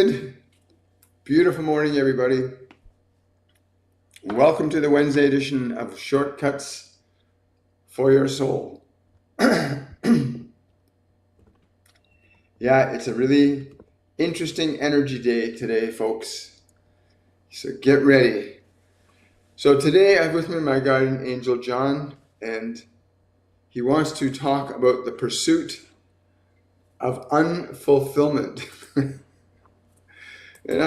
Good, beautiful morning, everybody. Welcome to the Wednesday edition of Shortcuts for Your Soul. Yeah, it's a really interesting energy day today, folks. So get ready. So today I have with me my guardian angel, John, and he wants to talk about the pursuit of unfulfillment. And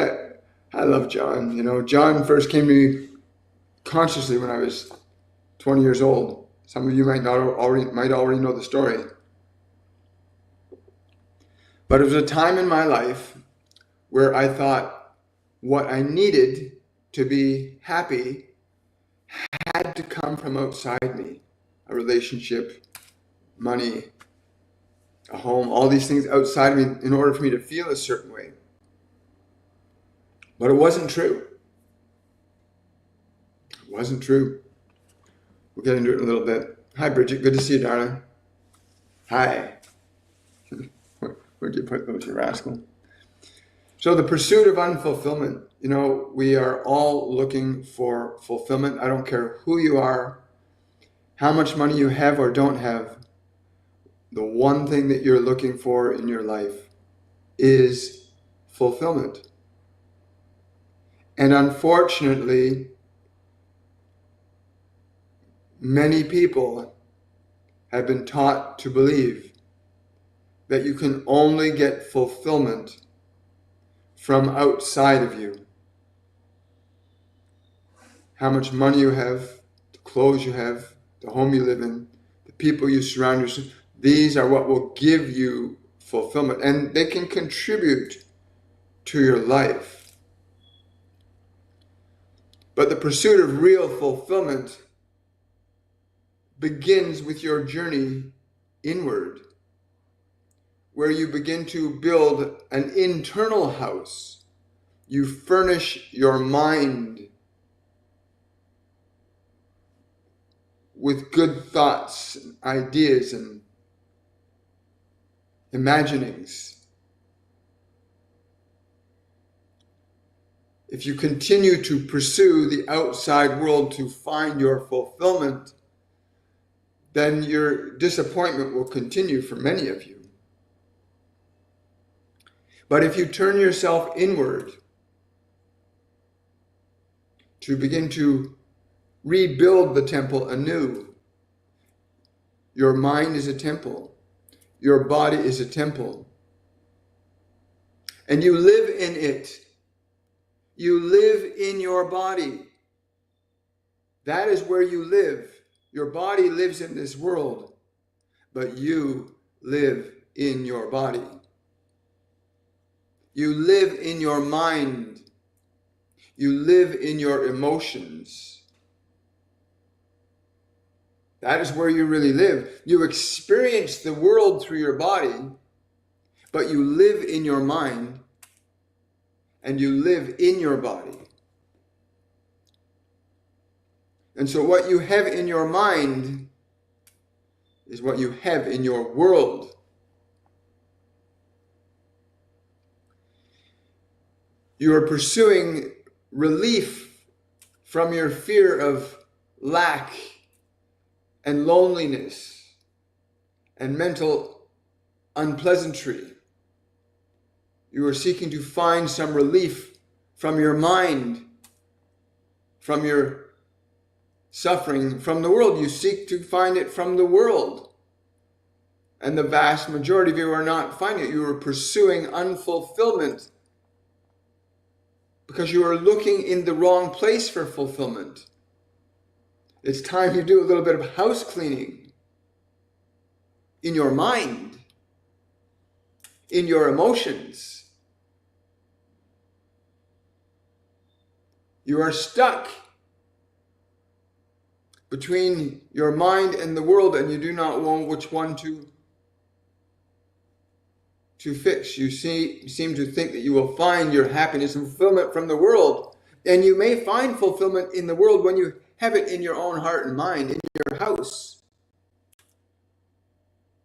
I love John. You know, John first came to me consciously when I was 20 years old. Some of you might already know the story. But it was a time in my life where I thought what I needed to be happy had to come from outside me. A relationship, money, a home, all these things outside me in order for me to feel a certain way. But it wasn't true. It wasn't true. We'll get into it in a little bit. Hi, Bridget. Good to see you, darling. Hi. Where'd you put those, you rascal? So the pursuit of unfulfillment. You know, we are all looking for fulfillment. I don't care who you are, how much money you have or don't have. The one thing that you're looking for in your life is fulfillment. And unfortunately, many people have been taught to believe that you can only get fulfillment from outside of you. How much money you have, the clothes you have, the home you live in, the people you surround yourself, these are what will give you fulfillment, and they can contribute to your life. But the pursuit of real fulfillment begins with your journey inward, where you begin to build an internal house. You furnish your mind with good thoughts, and ideas, and imaginings. If you continue to pursue the outside world to find your fulfillment, then your disappointment will continue for many of you. But if you turn yourself inward to begin to rebuild the temple anew, your mind is a temple, your body is a temple, and you live in it. You live in your body. That is where you live. Your body lives in this world, but you live in your body. You live in your mind. You live in your emotions. That is where you really live. You experience the world through your body, but you live in your mind and you live in your body. And so what you have in your mind is what you have in your world. You are pursuing relief from your fear of lack and loneliness and mental unpleasantry. You are seeking to find some relief from your mind, from your suffering, from the world. You seek to find it from the world. And the vast majority of you are not finding it. You are pursuing unfulfillment because you are looking in the wrong place for fulfillment. It's time you do a little bit of house cleaning in your mind, in your emotions. You are stuck between your mind and the world, and you do not know which one to fix. You seem to think that you will find your happiness and fulfillment from the world. And you may find fulfillment in the world when you have it in your own heart and mind, in your house.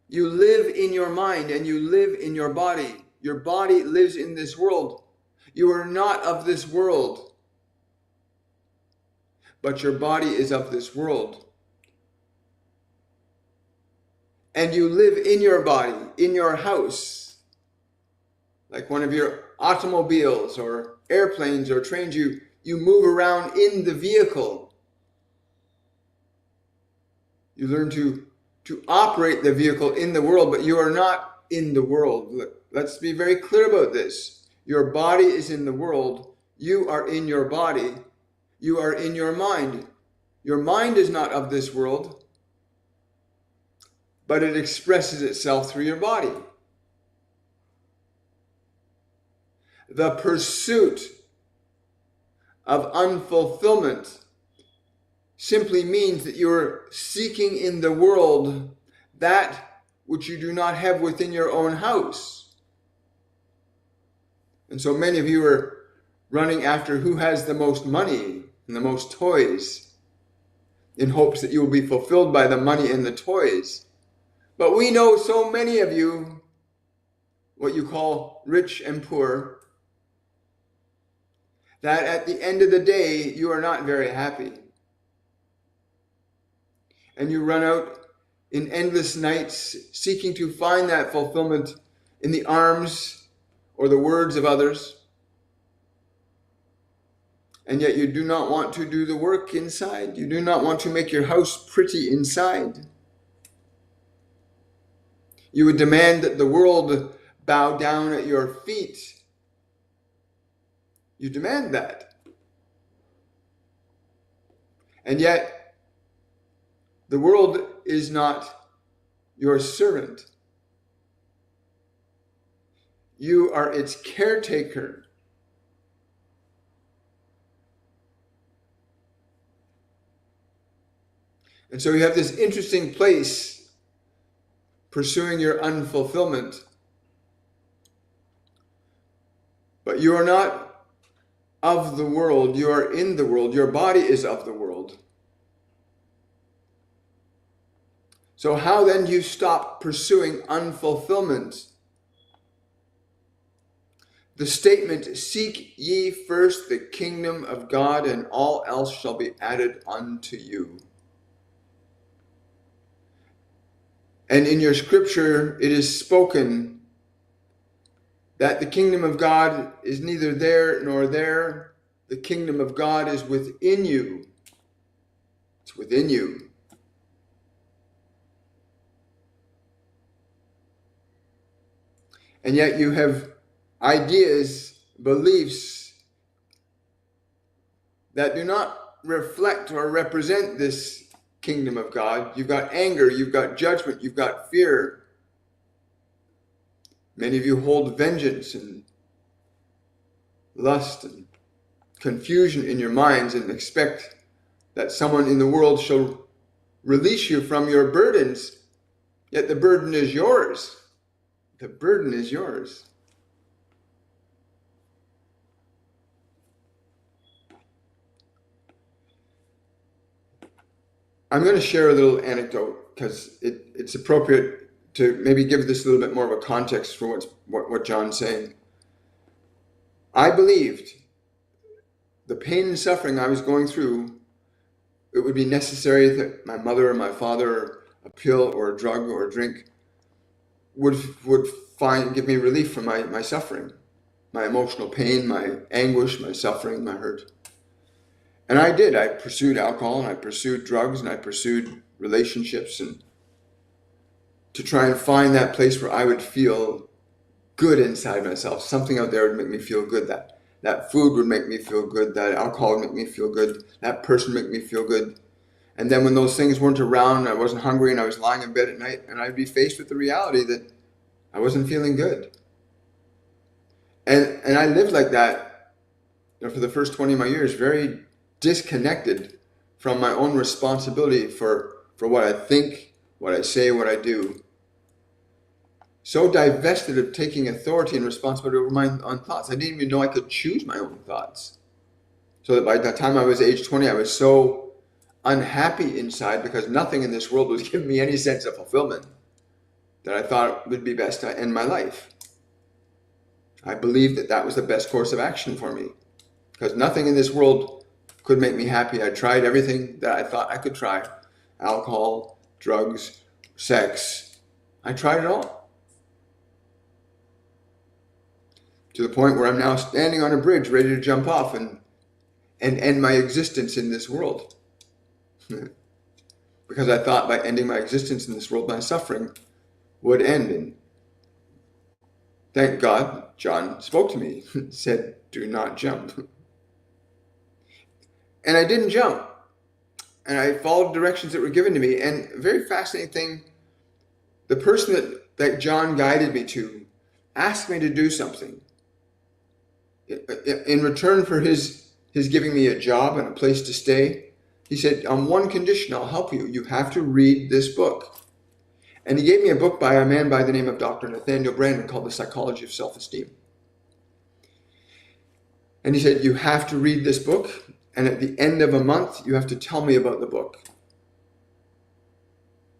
You live in your mind and you live in your body. Your body lives in this world, You are not of this world, but your body is of this world. And you live in your body, in your house, like one of your automobiles or airplanes or trains. You move around in the vehicle. You learn to operate the vehicle in the world, but you are not in the world. Let's be very clear about this. Your body is in the world. You are in your body. You are in your mind. Your mind is not of this world, but it expresses itself through your body. The pursuit of unfulfillment simply means that you're seeking in the world that which you do not have within your own house. And so many of you are running after who has the most money and the most toys in hopes that you will be fulfilled by the money and the toys. But we know so many of you, what you call rich and poor, that at the end of the day, you are not very happy. And you run out in endless nights seeking to find that fulfillment in the arms or the words of others. And yet you do not want to do the work inside. You do not want to make your house pretty inside. You would demand that the world bow down at your feet. You demand that. And yet, the world is not your servant. You are its caretaker. And so you have this interesting place pursuing your unfulfillment. But you are not of the world, you are in the world. Your body is of the world. So how then do you stop pursuing unfulfillment? The statement, "Seek ye first the kingdom of God, and all else shall be added unto you." And in your scripture, it is spoken that the kingdom of God is neither there nor there. The kingdom of God is within you. It's within you. And yet you have ideas, beliefs that do not reflect or represent this kingdom of God. You've got anger, you've got judgment, you've got fear. Many of you hold vengeance and lust and confusion in your minds and expect that someone in the world shall release you from your burdens. Yet the burden is yours. The burden is yours. I'm going to share a little anecdote because it's appropriate to maybe give this a little bit more of a context for what John's saying. I believed the pain and suffering I was going through, it would be necessary that my mother or my father, or a pill or a drug or a drink, would give me relief from my suffering, my emotional pain, my anguish, my suffering, my hurt. And I did. I pursued alcohol and I pursued drugs and I pursued relationships and to try and find that place where I would feel good inside myself. Something out there would make me feel good. That food would make me feel good. That alcohol would make me feel good. That person would make me feel good. And then when those things weren't around, I wasn't hungry and I was lying in bed at night and I'd be faced with the reality that I wasn't feeling good. And I lived like that, for the first 20 of my years, very disconnected from my own responsibility for what I think, what I say, what I do. So divested of taking authority and responsibility over my own thoughts. I didn't even know I could choose my own thoughts. So that by the time I was age 20, I was so unhappy inside because nothing in this world was giving me any sense of fulfillment that I thought it would be best to end my life. I believed that that was the best course of action for me, because nothing in this world could make me happy. I tried everything that I thought I could try. Alcohol, drugs, sex. I tried it all. To the point where I'm now standing on a bridge ready to jump off and end my existence in this world. Because I thought by ending my existence in this world, my suffering would end. And thank God, John spoke to me, said, do not jump. And I didn't jump. And I followed directions that were given to me. And a very fascinating thing, the person that John guided me to asked me to do something. In return for his giving me a job and a place to stay, he said, on one condition, I'll help you. You have to read this book. And he gave me a book by a man by the name of Dr. Nathaniel Branden called The Psychology of Self-Esteem. And he said, you have to read this book, and at the end of a month, you have to tell me about the book.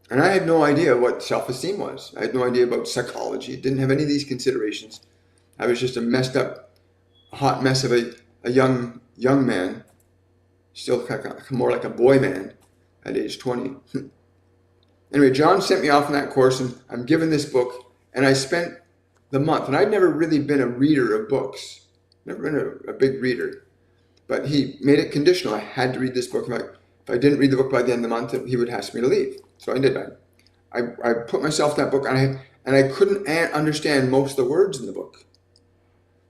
And I had no idea what self-esteem was. I had no idea about psychology. Didn't have any of these considerations. I was just a messed up, hot mess of a young man, still more like a boy man at age 20. Anyway, John sent me off on that course, and I'm given this book, and I spent the month, and I'd never really been a reader of books, never been a big reader, but he made it conditional. I had to read this book. If I didn't read the book by the end of the month, he would ask me to leave. So I did that. I put myself in that book, and I couldn't understand most of the words in the book,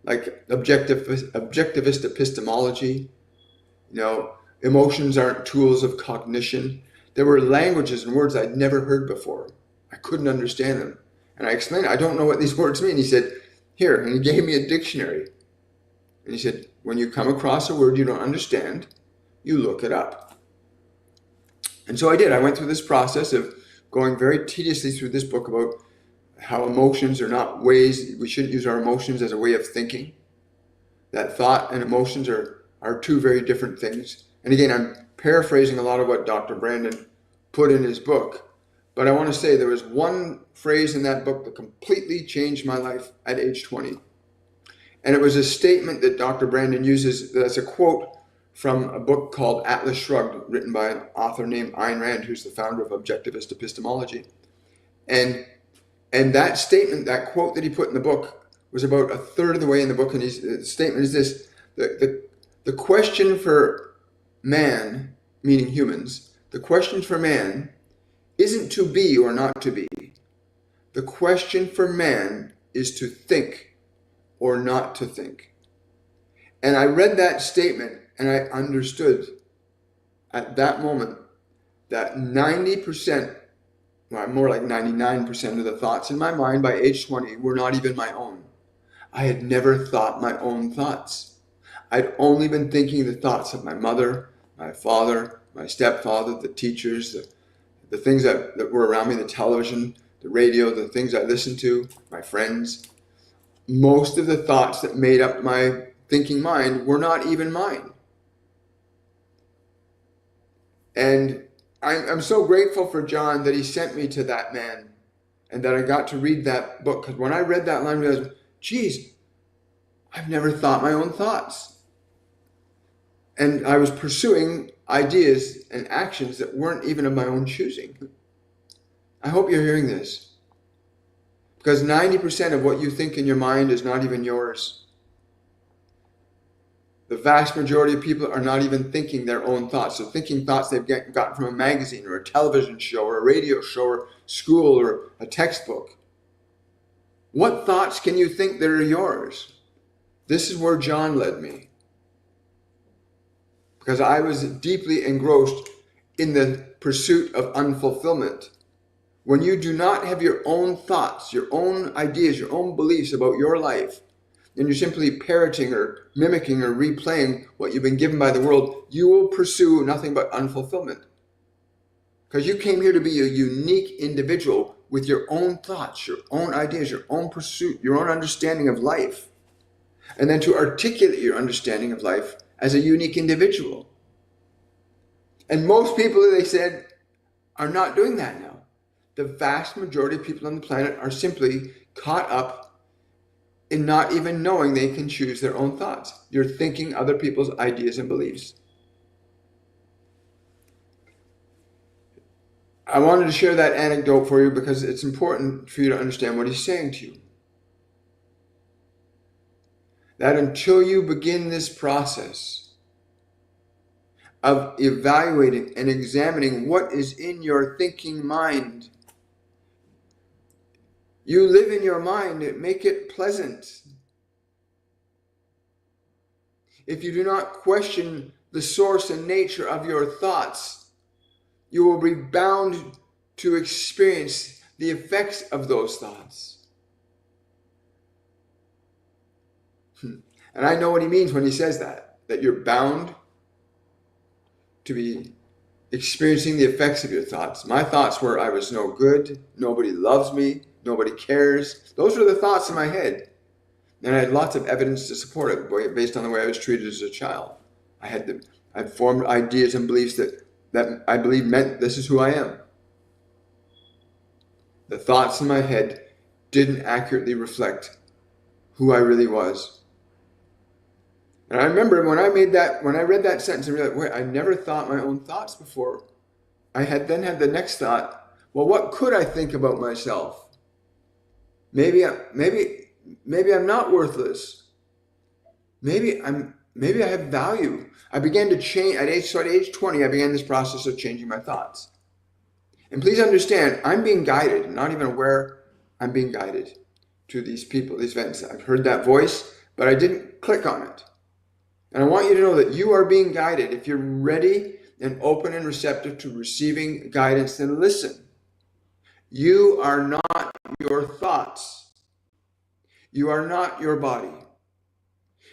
like objectivist epistemology. Emotions aren't tools of cognition. There were languages and words I'd never heard before. I couldn't understand them. And I explained, I don't know what these words mean. He said, here, and he gave me a dictionary. And he said, when you come across a word you don't understand, you look it up. And so I did. I went through this process of going very tediously through this book about how emotions are not ways, we shouldn't use our emotions as a way of thinking. That thought and emotions are two very different things. And again, I'm paraphrasing a lot of what Dr. Branden put in his book. But I want to say there was one phrase in that book that completely changed my life at age 20. And it was a statement that Dr. Branden uses that's a quote from a book called Atlas Shrugged, written by an author named Ayn Rand, who's the founder of objectivist epistemology. And that statement, that quote that he put in the book, was about a third of the way in the book. And the statement is this: the question for man, meaning humans, the question for man isn't to be or not to be. The question for man is to think or not to think. And I read that statement and I understood at that moment that 90%, well, more like 99% of the thoughts in my mind by age 20 were not even my own. I had never thought my own thoughts. I'd only been thinking the thoughts of my mother, my father, my stepfather, the teachers, the things that were around me, the television, the radio, the things I listened to, my friends. Most of the thoughts that made up my thinking mind were not even mine. And I'm so grateful for John that he sent me to that man and that I got to read that book. Because when I read that line, I realized, geez, I've never thought my own thoughts. And I was pursuing ideas and actions that weren't even of my own choosing. I hope you're hearing this. Because 90% of what you think in your mind is not even yours. The vast majority of people are not even thinking their own thoughts. They're thinking thoughts they've gotten from a magazine or a television show or a radio show or school or a textbook. What thoughts can you think that are yours? This is where John led me. Because I was deeply engrossed in the pursuit of unfulfillment. When you do not have your own thoughts, your own ideas, your own beliefs about your life, and you're simply parroting or mimicking or replaying what you've been given by the world, you will pursue nothing but unfulfillment. Because you came here to be a unique individual with your own thoughts, your own ideas, your own pursuit, your own understanding of life. And then to articulate your understanding of life as a unique individual. And most people, they said, are not doing that now. The vast majority of people on the planet are simply caught up in not even knowing they can choose their own thoughts. You're thinking other people's ideas and beliefs. I wanted to share that anecdote for you because it's important for you to understand what he's saying to you. That until you begin this process of evaluating and examining what is in your thinking mind, you live in your mind, make it pleasant. If you do not question the source and nature of your thoughts, you will be bound to experience the effects of those thoughts. And I know what he means when he says that you're bound to be experiencing the effects of your thoughts. My thoughts were, I was no good, nobody loves me, nobody cares. Those were the thoughts in my head. And I had lots of evidence to support it based on the way I was treated as a child. I formed ideas and beliefs that I believe meant this is who I am. The thoughts in my head didn't accurately reflect who I really was. And I remember when I read that sentence, I realized, wait, I never thought my own thoughts before. I had then had the next thought, well, what could I think about myself? Maybe I'm not worthless. Maybe I have value. I began to change at age 20. I began this process of changing my thoughts. And please understand, I'm being guided, not even aware I'm being guided to these people, these events. I've heard that voice, but I didn't click on it. And I want you to know that you are being guided. If you're ready and open and receptive to receiving guidance, then listen. You are not your thoughts. You are not your body.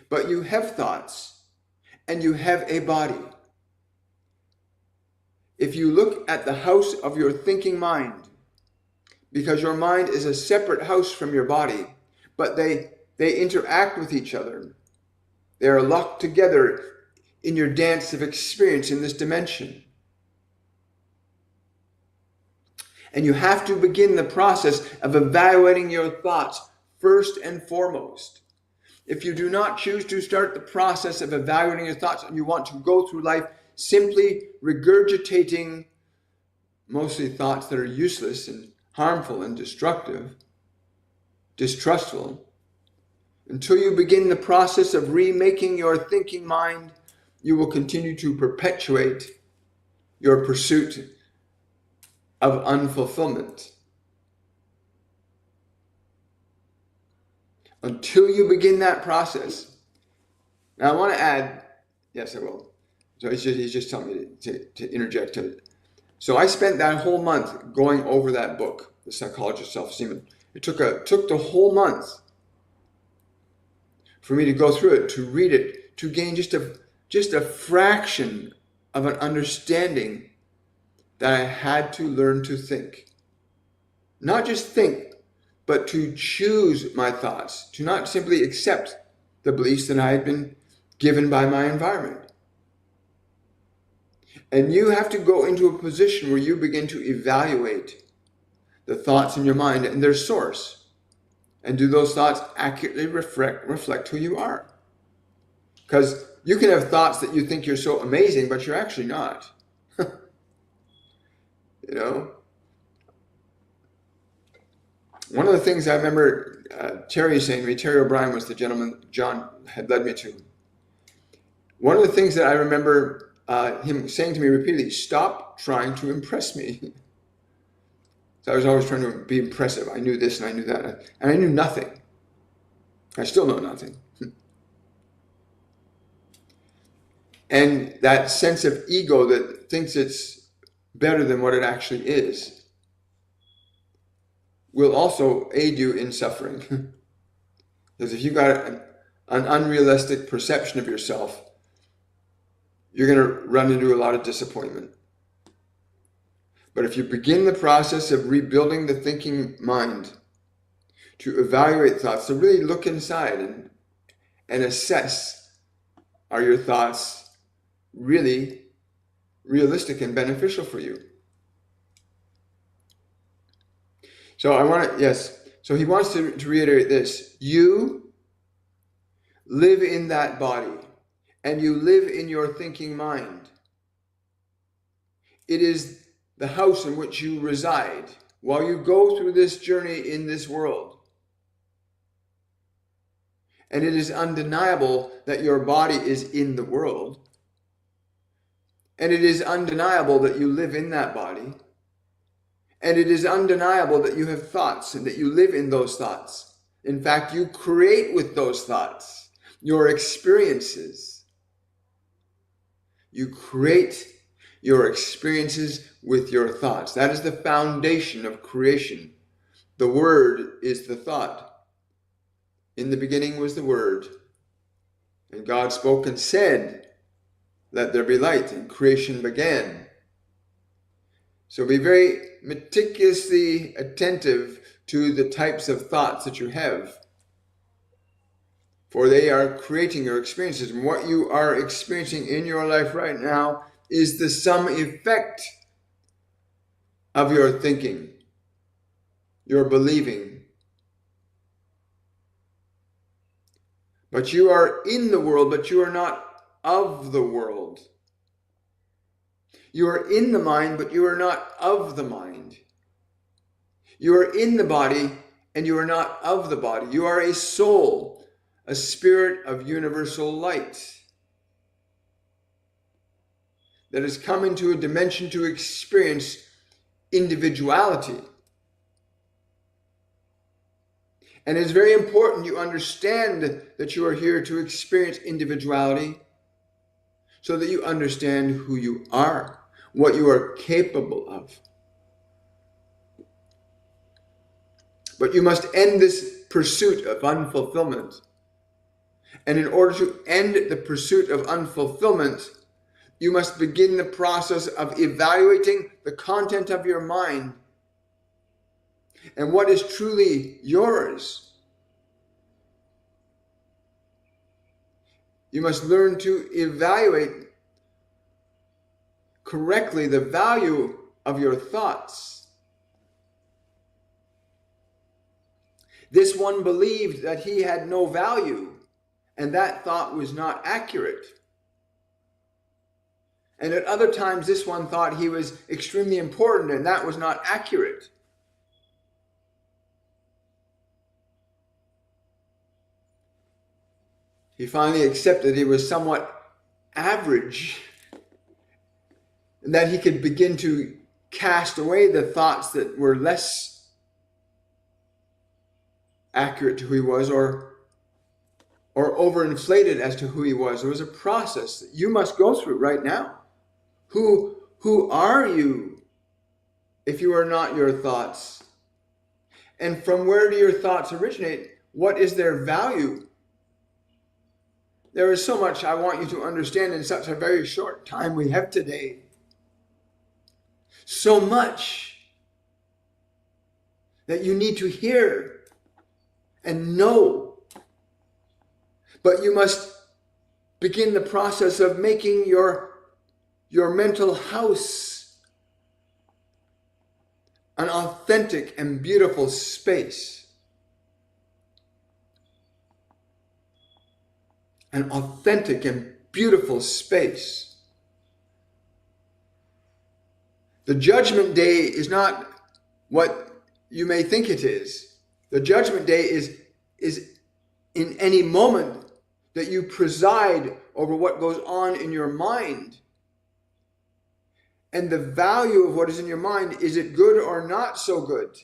But you have thoughts and you have a body. If you look at the house of your thinking mind, because your mind is a separate house from your body, but they interact with each other. They are locked together in your dance of experience in this dimension. And you have to begin the process of evaluating your thoughts first and foremost. If you do not choose to start the process of evaluating your thoughts and you want to go through life simply regurgitating mostly thoughts that are useless and harmful and destructive, distrustful, until you begin the process of remaking your thinking mind, you will continue to perpetuate your pursuit of unfulfillment. Until you begin that process. Now I want to add, yes I will. So he's just telling me to interject to it. So I spent that whole month going over that book, The Psychology of Self-Esteem. It took the whole month for me to go through it, to read it, to gain just a fraction of an understanding that I had to learn to think. Not just think, but to choose my thoughts, to not simply accept the beliefs that I had been given by my environment. And you have to go into a position where you begin to evaluate the thoughts in your mind and their source. And do those thoughts accurately reflect who you are? Because you can have thoughts that you think you're so amazing, but you're actually not. You know? One of the things I remember Terry saying to me, Terry O'Brien was the gentleman John had led me to. One of the things that I remember him saying to me repeatedly, stop trying to impress me. So I was always trying to be impressive. I knew this and I knew that. And I knew nothing. I still know nothing. And that sense of ego that thinks it's better than what it actually is will also aid you in suffering. Because if you've got an unrealistic perception of yourself, you're going to run into a lot of disappointment. But if you begin the process of rebuilding the thinking mind, to evaluate thoughts, to really look inside and assess, are your thoughts really realistic and beneficial for you? So so he wants to reiterate this. You live in that body and you live in your thinking mind. It is the house in which you reside while you go through this journey in this world. And it is undeniable that your body is in the world. And it is undeniable that you live in that body. And it is undeniable that you have thoughts and that you live in those thoughts. In fact, you create with those thoughts your experiences. You create your experiences with your thoughts. That is the foundation of creation. The Word is the thought. In the beginning was the Word, and God spoke and said, "Let there be light," and creation began. So be very meticulously attentive to the types of thoughts that you have, for they are creating your experiences. And what you are experiencing in your life right now is the sum effect of your thinking, your believing. But you are in the world, but you are not of the world. You are in the mind, but you are not of the mind. You are in the body, and you are not of the body. You are a soul, a spirit of universal light that has come into a dimension to experience individuality. And it's very important you understand that you are here to experience individuality so that you understand who you are, what you are capable of. But you must end this pursuit of unfulfillment. And in order to end the pursuit of unfulfillment, you must begin the process of evaluating the content of your mind and what is truly yours. You must learn to evaluate correctly the value of your thoughts. This one believed that he had no value, and that thought was not accurate. And at other times, this one thought he was extremely important, and that was not accurate. He finally accepted he was somewhat average, and that he could begin to cast away the thoughts that were less accurate to who he was or overinflated as to who he was. There was a process that you must go through right now. Who are you if you are not your thoughts? And from where do your thoughts originate? What is their value? There is so much I want you to understand in such a very short time we have today. So much that you need to hear and know. But you must begin the process of making your mental house an authentic and beautiful space. An authentic and beautiful space. The judgment day is not what you may think it is. The judgment day is in any moment that you preside over what goes on in your mind. And the value of what is in your mind, is it good or not so good?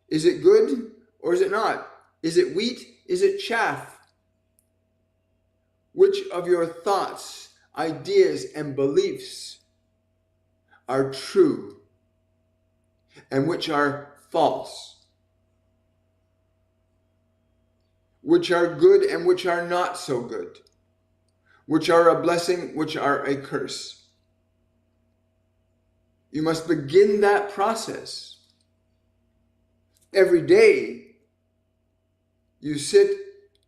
Is it good or is it not? Is it wheat? Is it chaff? Which of your thoughts, ideas, and beliefs are true and which are false? Which are good and which are not so good? Which are a blessing, which are a curse? You must begin that process. Every day, you sit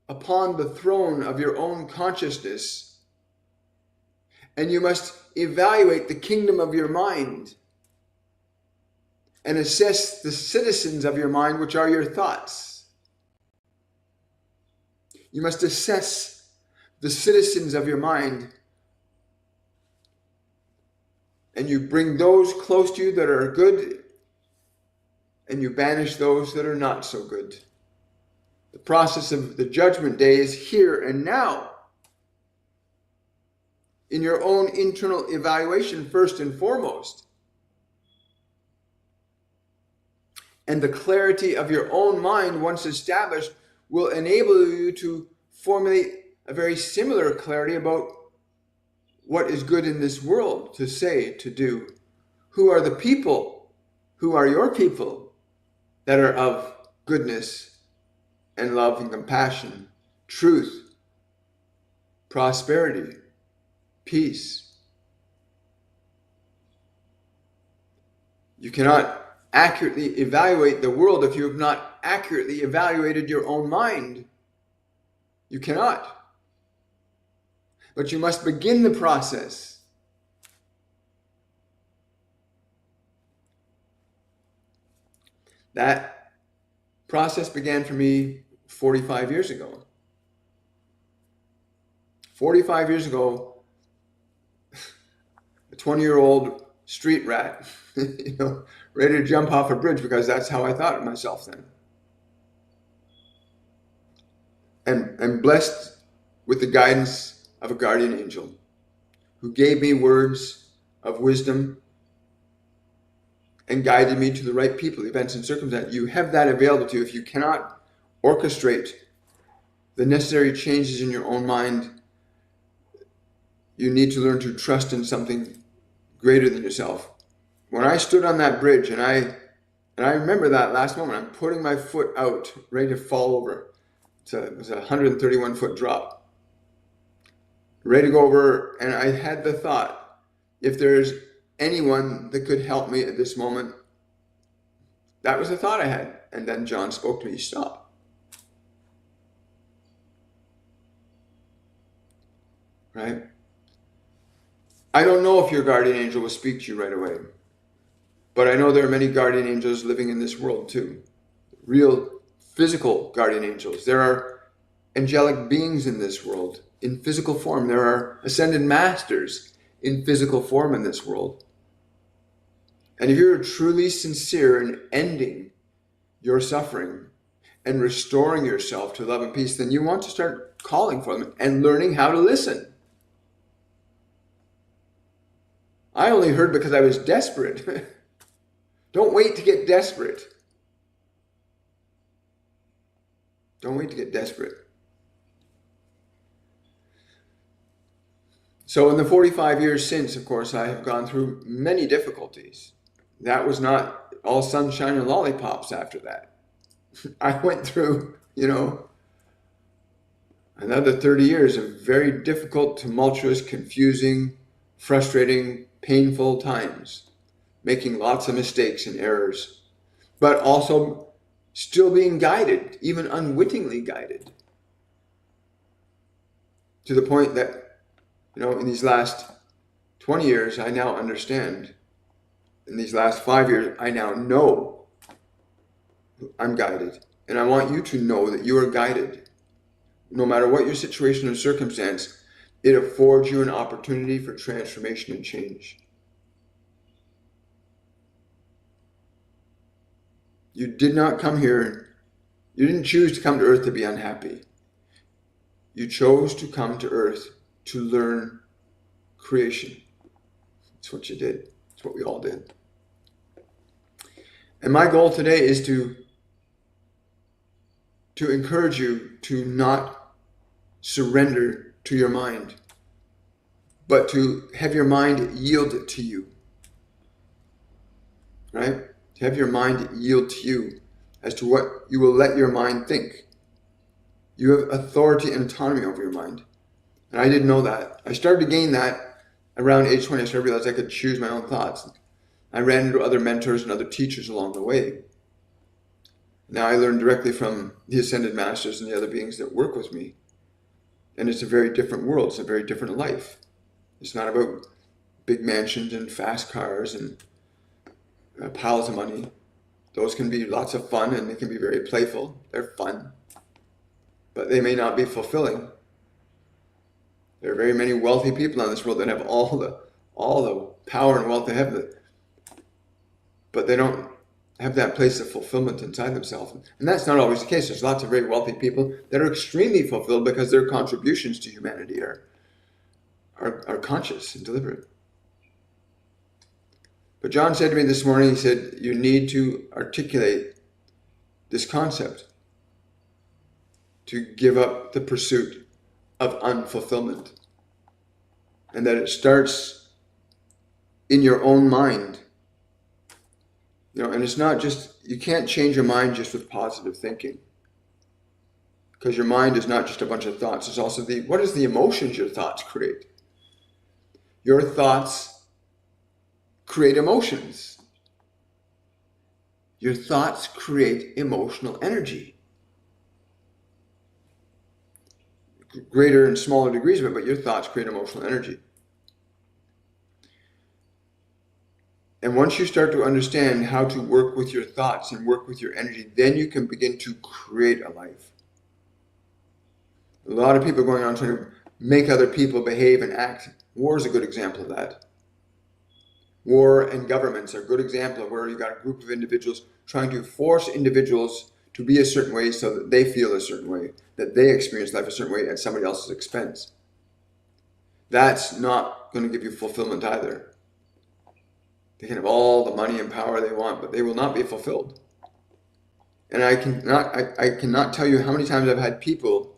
upon the throne of your own consciousness, and you must evaluate the kingdom of your mind and assess the citizens of your mind, which are your thoughts. You must assess the citizens of your mind, and you bring those close to you that are good, and you banish those that are not so good. The process of the judgment day is here and now. In your own internal evaluation, first and foremost. And the clarity of your own mind, once established, will enable you to formulate a very similar clarity about what is good in this world to say, to do. Who are the people? Who are your people that are of goodness and love and compassion, truth, prosperity, peace? You cannot accurately evaluate the world if you have not accurately evaluated your own mind. You cannot. But you must begin the process. That process began for me 45 years ago. 45 years ago, a 20-year-old street rat, ready to jump off a bridge because that's how I thought of myself then. And blessed with the guidance of a guardian angel who gave me words of wisdom and guided me to the right people, events, and circumstances. You have that available to you. If you cannot orchestrate the necessary changes in your own mind, you need to learn to trust in something greater than yourself. When I stood on that bridge, and I remember that last moment, I'm putting my foot out, ready to fall over. It was a 131-foot drop. Ready to go over, and I had the thought, if there's anyone that could help me at this moment, that was the thought I had. And then John spoke to me, stop. Right? I don't know if your guardian angel will speak to you right away, but I know there are many guardian angels living in this world too. Real physical guardian angels. There are angelic beings in this world in physical form. There are ascended masters in physical form in this world. And if you're truly sincere in ending your suffering and restoring yourself to love and peace, then you want to start calling for them and learning how to listen. I only heard because I was desperate. Don't wait to get desperate. Don't wait to get desperate. So in the 45 years since, of course, I have gone through many difficulties. That was not all sunshine and lollipops after that. I went through, another 30 years of very difficult, tumultuous, confusing, frustrating, painful times, making lots of mistakes and errors, but also still being guided, even unwittingly guided, to the point that, in these last 20 years, I now understand. In these last 5 years, I now know I'm guided. And I want you to know that you are guided. No matter what your situation or circumstance, it affords you an opportunity for transformation and change. You did not come here, you didn't choose to come to earth to be unhappy. You chose to come to earth to learn creation. That's what you did. That's what we all did. And my goal today is to encourage you to not surrender to your mind, but to have your mind yield to you. Right? To have your mind yield to you as to what you will let your mind think. You have authority and autonomy over your mind. And I didn't know that. I started to gain that around age 20. I started to realize I could choose my own thoughts. I ran into other mentors and other teachers along the way. Now I learn directly from the ascended masters and the other beings that work with me. And it's a very different world. It's a very different life. It's not about big mansions and fast cars and piles of money. Those can be lots of fun and they can be very playful. They're fun. but they may not be fulfilling. There are very many wealthy people in this world that have all the power and wealth they have, but they don't have that place of fulfillment inside themselves. And that's not always the case. There's lots of very wealthy people that are extremely fulfilled because their contributions to humanity are conscious and deliberate. But John said to me this morning, he said, you need to articulate this concept to give up the pursuit of unfulfillment. And that it starts in your own mind. And it's not just, you can't change your mind just with positive thinking. Because your mind is not just a bunch of thoughts. It's also what is the emotions your thoughts create? Your thoughts create emotions. Your thoughts create emotional energy. Greater and smaller degrees of it, but your thoughts create emotional energy. And once you start to understand how to work with your thoughts and work with your energy, then you can begin to create a life. A lot of people going on trying to make other people behave and act. War is a good example of that. War and governments are a good example of where you've got a group of individuals trying to force individuals to be a certain way so that they feel a certain way, that they experience life a certain way at somebody else's expense. That's not going to give you fulfillment either. They can have all the money and power they want, but they will not be fulfilled. And I cannot tell you how many times I've had people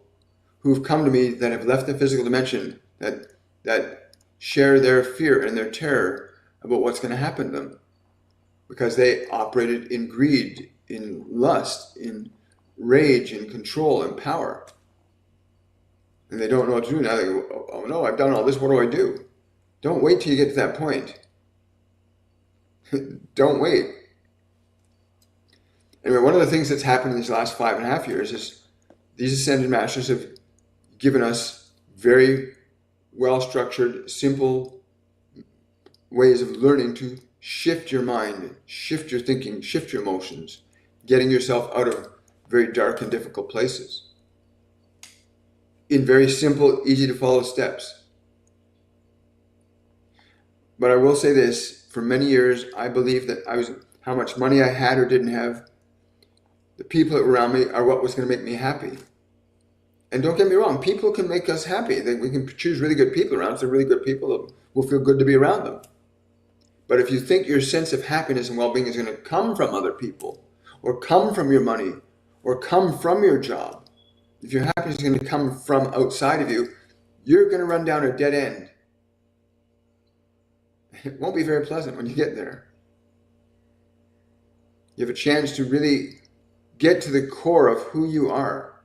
who've come to me that have left the physical dimension that share their fear and their terror about what's going to happen to them because they operated in greed, in lust, in rage, in control, and power. And they don't know what to do. Now they go, oh no, I've done all this, what do I do? Don't wait till you get to that point. Don't wait. Anyway, one of the things that's happened in these last 5.5 years is these ascended masters have given us very well-structured, simple ways of learning to shift your mind, shift your thinking, shift your emotions, getting yourself out of very dark and difficult places in very simple, easy to follow steps. But I will say this, for many years, I believed that how much money I had or didn't have, the people around me are what was going to make me happy. And don't get me wrong, people can make us happy. We can choose really good people around us. They're really good people. We'll feel good to be around them. But if you think your sense of happiness and well-being is going to come from other people, or come from your money, or come from your job, if your happiness is going to come from outside of you, you're going to run down a dead end. It won't be very pleasant when you get there. You have a chance to really get to the core of who you are.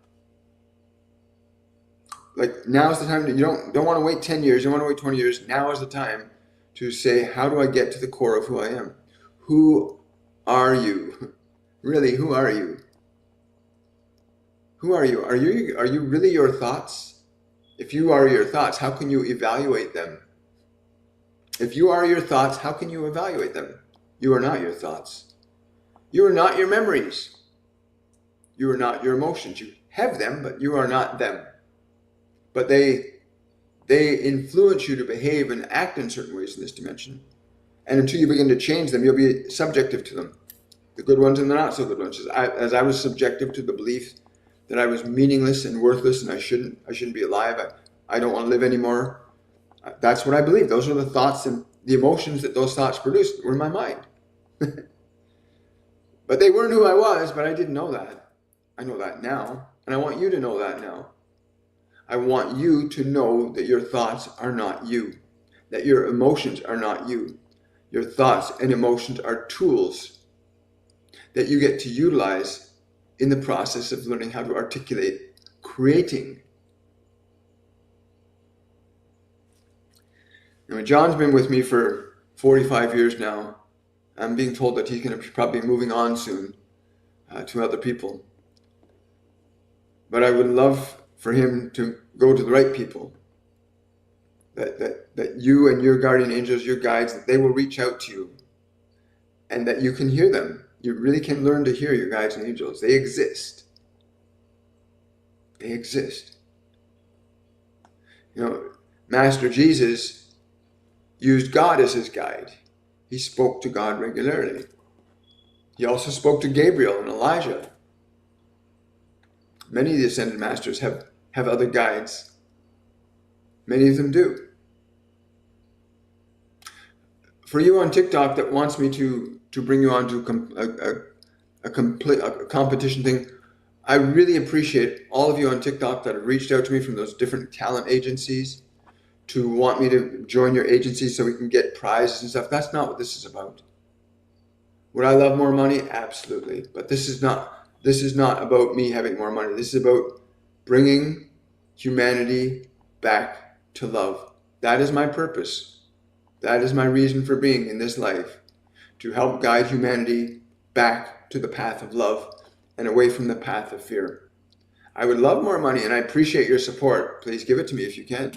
Like, now's the time. You don't want to wait 10 years. You don't want to wait 20 years. Now is the time to say, how do I get to the core of who I am? Who are you? Really, who are you? Who are you? Are you really your thoughts? If you are your thoughts, how can you evaluate them? If you are your thoughts, how can you evaluate them? You are not your thoughts. You are not your memories. You are not your emotions. You have them, but you are not them. But they influence you to behave and act in certain ways in this dimension. And until you begin to change them, you'll be subjective to them. The good ones and the not so good ones. As I was subjective to the belief that I was meaningless and worthless and I shouldn't be alive. I don't want to live anymore. That's what I believe. Those are the thoughts and the emotions that those thoughts produced were in my mind. But they weren't who I was, but I didn't know that. I know that now. And I want you to know that now. I want you to know that your thoughts are not you, that your emotions are not you. Your thoughts and emotions are tools that you get to utilize in the process of learning how to articulate, creating. Now, John's been with me for 45 years now. I'm being told that he's going to probably be moving on soon to other people. But I would love for him to go to the right people. That you and your guardian angels, your guides, that they will reach out to you and that you can hear them. You really can learn to hear your guides and angels. They exist. They exist. Master Jesus used God as his guide. He spoke to God regularly. He also spoke to Gabriel and Elijah. Many of the ascended masters have other guides. Many of them do. For you on TikTok that wants me to bring you on to a competition thing, I really appreciate all of you on TikTok that have reached out to me from those different talent agencies to want me to join your agency so we can get prizes and stuff. That's not what this is about. Would I love more money? Absolutely. But this is not about me having more money. This is about bringing humanity back to love. That is my purpose. That is my reason for being in this life, to help guide humanity back to the path of love and away from the path of fear. I would love more money, and I appreciate your support. Please give it to me if you can.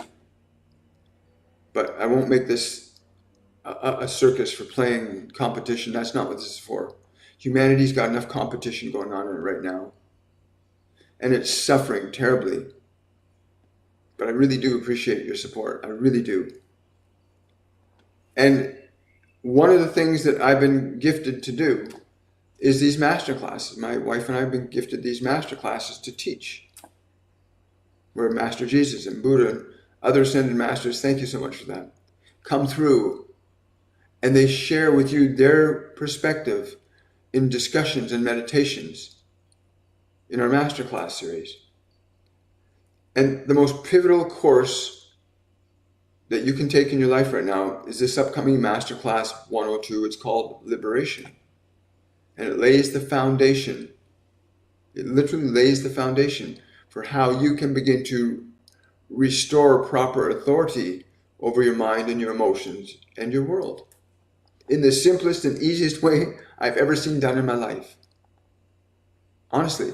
But I won't make this a circus for playing competition. That's not what this is for. Humanity's got enough competition going on in it right now. And it's suffering terribly. But I really do appreciate your support. I really do. And one of the things that I've been gifted to do is these master classes. My wife and I have been gifted these master classes to teach. Where Master Jesus and Buddha and other ascended masters, thank you so much for that, come through and they share with you their perspective in discussions and meditations in our masterclass series. And the most pivotal course that you can take in your life right now is this upcoming masterclass 102. It's called Liberation. And it lays the foundation. It literally lays the foundation for how you can begin to restore proper authority over your mind and your emotions and your world in the simplest and easiest way I've ever seen done in my life. Honestly,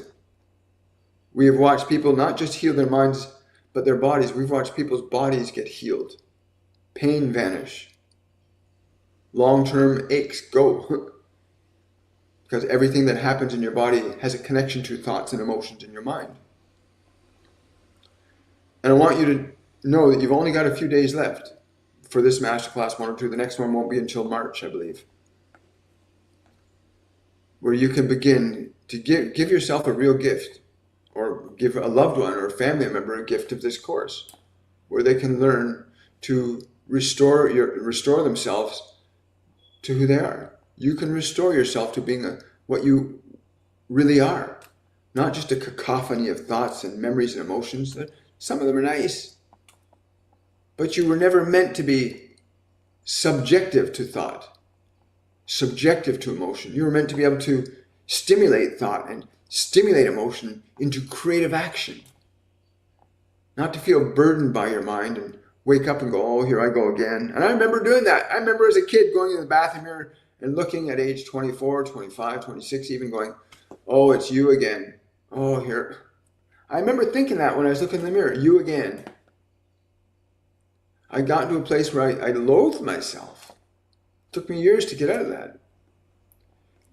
we have watched people not just heal their minds, but their bodies. We've watched people's bodies get healed, pain vanish, long-term aches go, because everything that happens in your body has a connection to thoughts and emotions in your mind. And I want you to know that you've only got a few days left for this Masterclass 102. The next one won't be until March, I believe, where you can begin to give yourself a real gift, or give a loved one or a family member a gift of this course, where they can learn to restore themselves to who they are. You can restore yourself to being what you really are, not just a cacophony of thoughts and memories and emotions. Some of them are nice, but you were never meant to be subjective to thought, subjective to emotion. You were meant to be able to stimulate thought and stimulate emotion into creative action, not to feel burdened by your mind and wake up and go, oh, here I go again. And I remember doing that. I remember as a kid going in the bathroom mirror and looking at age 24, 25, 26, even going, oh, it's you again. Oh, here. I remember thinking that when I was looking in the mirror, you again. I got into a place where I loathed myself. It took me years to get out of that.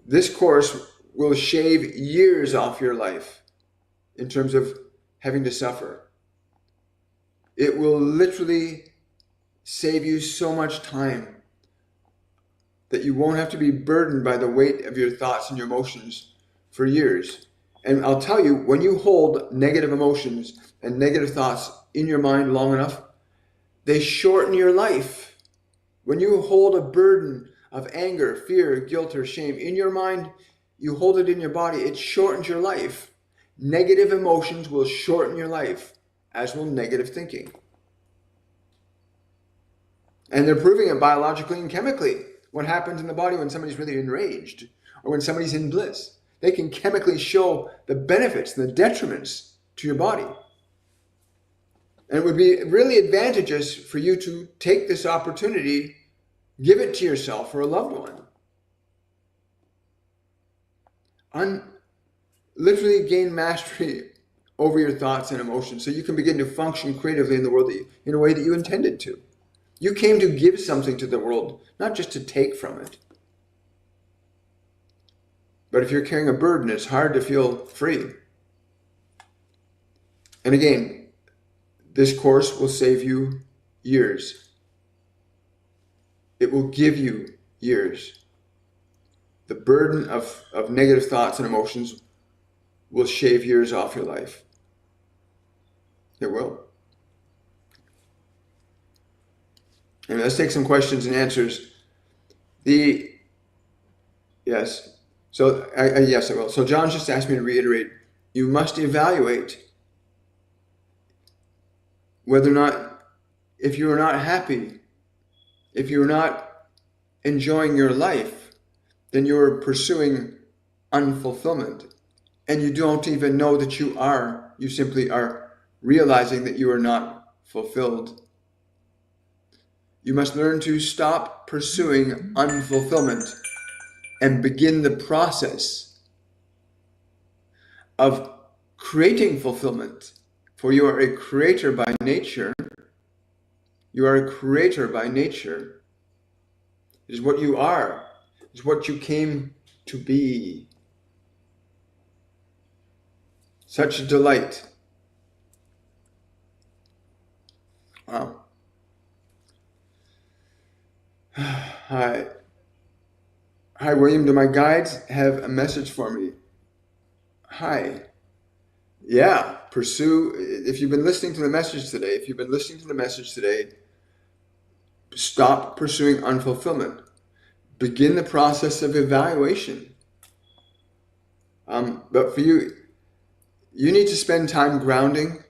This course will shave years off your life in terms of having to suffer. It will literally save you so much time that you won't have to be burdened by the weight of your thoughts and your emotions for years. And I'll tell you, when you hold negative emotions and negative thoughts in your mind long enough, they shorten your life. When you hold a burden of anger, fear, guilt, or shame in your mind, you hold it in your body, it shortens your life. Negative emotions will shorten your life, as will negative thinking. And they're proving it biologically and chemically. What happens in the body when somebody's really enraged or when somebody's in bliss. They can chemically show the benefits and the detriments to your body. And it would be really advantageous for you to take this opportunity, give it to yourself or a loved one. Literally gain mastery over your thoughts and emotions so you can begin to function creatively in the world in a way that you intended to. You came to give something to the world, not just to take from it. But if you're carrying a burden, it's hard to feel free. And again, this course will save you years. It will give you years. The burden of negative thoughts and emotions will shave years off your life. It will. And let's take some questions and answers. Yes. So yes, I will. So John just asked me to reiterate, you must evaluate whether or not, if you are not happy, if you're not enjoying your life, then you're pursuing unfulfillment. And you don't even know that you are. You simply are realizing that you are not fulfilled. You must learn to stop pursuing unfulfillment and begin the process of creating fulfillment. For you are a creator by nature. You are a creator by nature. It is what you are. It is what you came to be. Such a delight. Wow. Hi. Hi, William. Do my guides have a message for me? Hi. Yeah. Pursue. If you've been listening to the message today, stop pursuing unfulfillment. Begin the process of evaluation. But for you, you need to spend time grounding.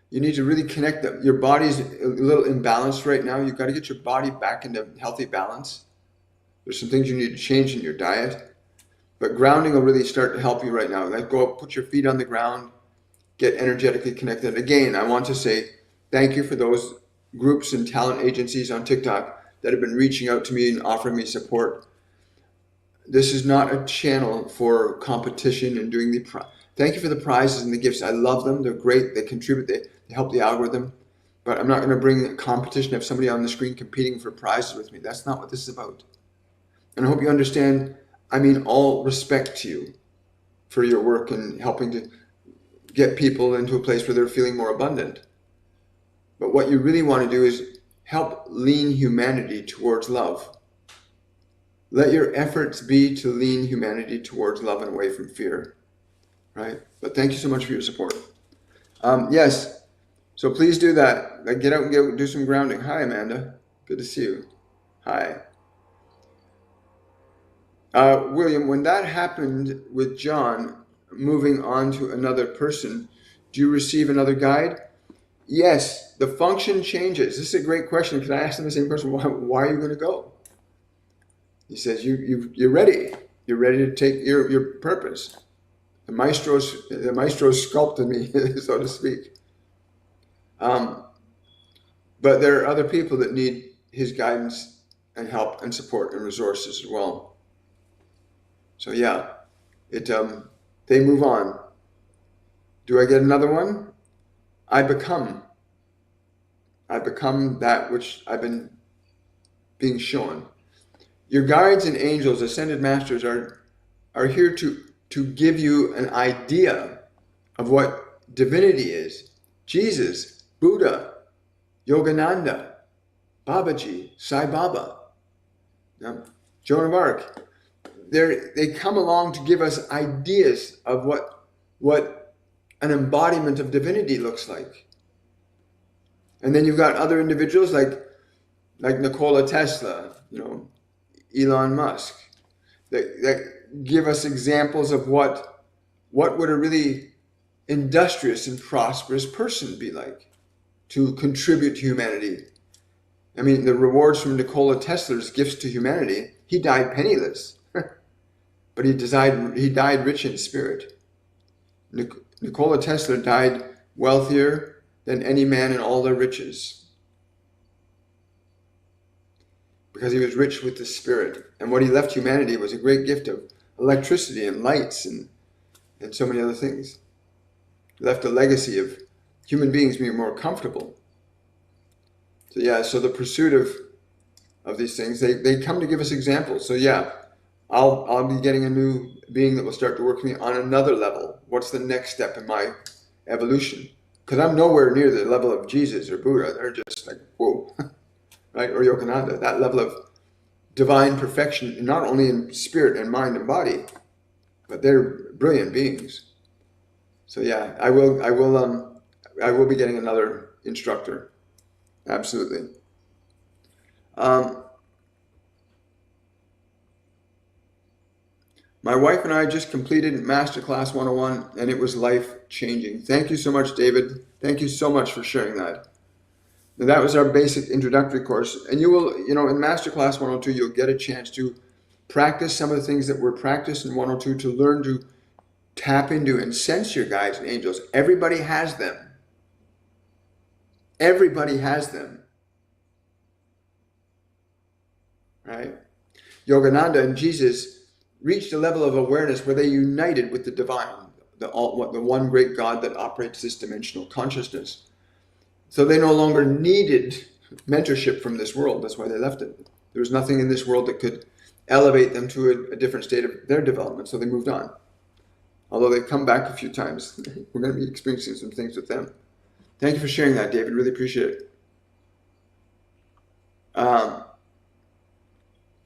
You need to really connect them. Your body's a little imbalanced right now. You've got to get your body back into healthy balance. There's some things you need to change in your diet. But grounding will really start to help you right now. Like, go up, put your feet on the ground, get energetically connected. Again, I want to say thank you for those groups and talent agencies on TikTok that have been reaching out to me and offering me support. This is not a channel for competition and doing the thank you for the prizes and the gifts. I love them. They're great. They contribute. They help the algorithm. But I'm not going to bring a competition of somebody on the screen competing for prizes with me. That's not what this is about. And I hope you understand, I mean all respect to you for your work and helping to get people into a place where they're feeling more abundant. But what you really want to do is help lean humanity towards love. Let your efforts be to lean humanity towards love and away from fear. Right? But thank you so much for your support. Yes. So please do that. Like, get out and do some grounding. Hi, Amanda. Good to see you. Hi. William, when that happened with John, moving on to another person, do you receive another guide? Yes, the function changes. This is a great question because I asked him the same question. Why are you going to go? He says, you're ready. You're ready to take your purpose. The maestro sculpted me, so to speak. But there are other people that need his guidance and help and support and resources as well. So yeah, they move on. Do I get another one? I become that which I've been being shown. Your guides and angels, ascended masters, are here to give you an idea of what divinity is. Jesus, Buddha, Yogananda, Babaji, Sai Baba, Joan of Arc. They come along to give us ideas of what an embodiment of divinity looks like. And then you've got other individuals like Nikola Tesla, Elon Musk, that give us examples of what would a really industrious and prosperous person be like to contribute to humanity. I mean, the rewards from Nikola Tesla's gifts to humanity, he died penniless, but he died rich in spirit. Nikola Tesla died wealthier than any man in all their riches because he was rich with the spirit. And what he left humanity was a great gift of electricity and lights and so many other things. He left a legacy of human beings being more comfortable. So yeah, so the pursuit of these things, they come to give us examples. So yeah, I'll be getting a new being that will start to work with me on another level. What's the next step in my evolution. Because I'm nowhere near the level of Jesus or Buddha. They're just like, whoa, right? Or Yogananda, that level of divine perfection, not only in spirit and mind and body, but they're brilliant beings. So yeah, I will be getting another instructor. Absolutely. My wife and I just completed Masterclass 101, and it was life-changing. Thank you so much, David. Thank you so much for sharing that. And that was our basic introductory course. And you will, in Masterclass 102, you'll get a chance to practice some of the things that were practiced in 102 to learn to tap into and sense your guides and angels. Everybody has them. Everybody has them. Right? Yogananda and Jesus reached a level of awareness where they united with the divine, the one great God that operates this dimensional consciousness. So they no longer needed mentorship from this world. That's why they left it. There was nothing in this world that could elevate them to a different state of their development, so they moved on. Although they've come back a few times. We're going to be experiencing some things with them. Thank you for sharing that, David. Really appreciate it.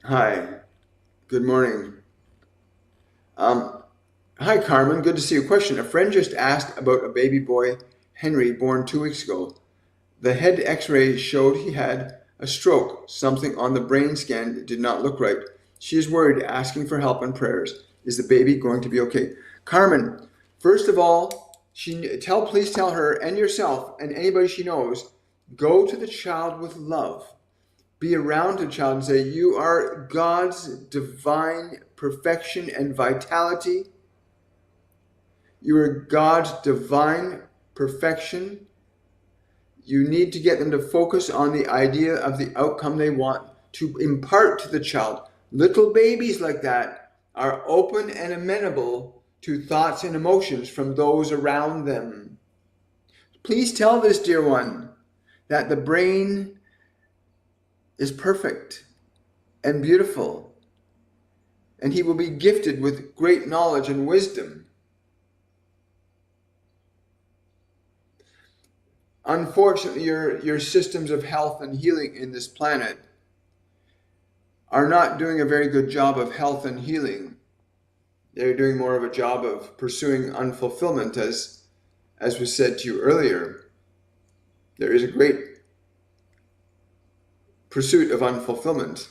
Hi. Good morning. Hi, Carmen. Good to see you. Question. A friend just asked about a baby boy, Henry, born 2 weeks ago. The head x-ray showed he had a stroke. Something on the brain scan did not look right. She is worried, asking for help and prayers. Is the baby going to be okay? Carmen, first of all, please tell her and yourself and anybody she knows, go to the child with love. Be around the child and say, you are God's divine perfection and vitality. You are God's divine perfection. You need to get them to focus on the idea of the outcome they want to impart to the child. Little babies like that are open and amenable to thoughts and emotions from those around them. Please tell this dear one that the brain is perfect and beautiful, and he will be gifted with great knowledge and wisdom. Unfortunately, your systems of health and healing in this planet are not doing a very good job of health and healing. They're doing more of a job of pursuing unfulfillment, as was said to you earlier. There is a great pursuit of unfulfillment.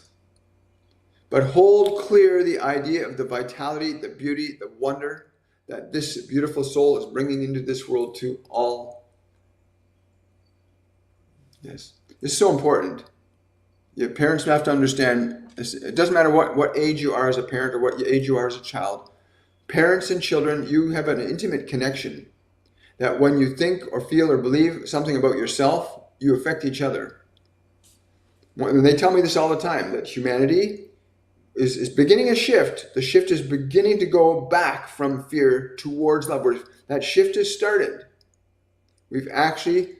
But hold clear the idea of the vitality, the beauty, the wonder that this beautiful soul is bringing into this world to all. Yes, this is so important. Your parents have to understand this. It doesn't matter what age you are as a parent or what age you are as a child. Parents and children, you have an intimate connection that when you think or feel or believe something about yourself, you affect each other. When they tell me this all the time, that humanity is beginning a shift. The shift is beginning to go back from fear towards love. That shift has started. We've actually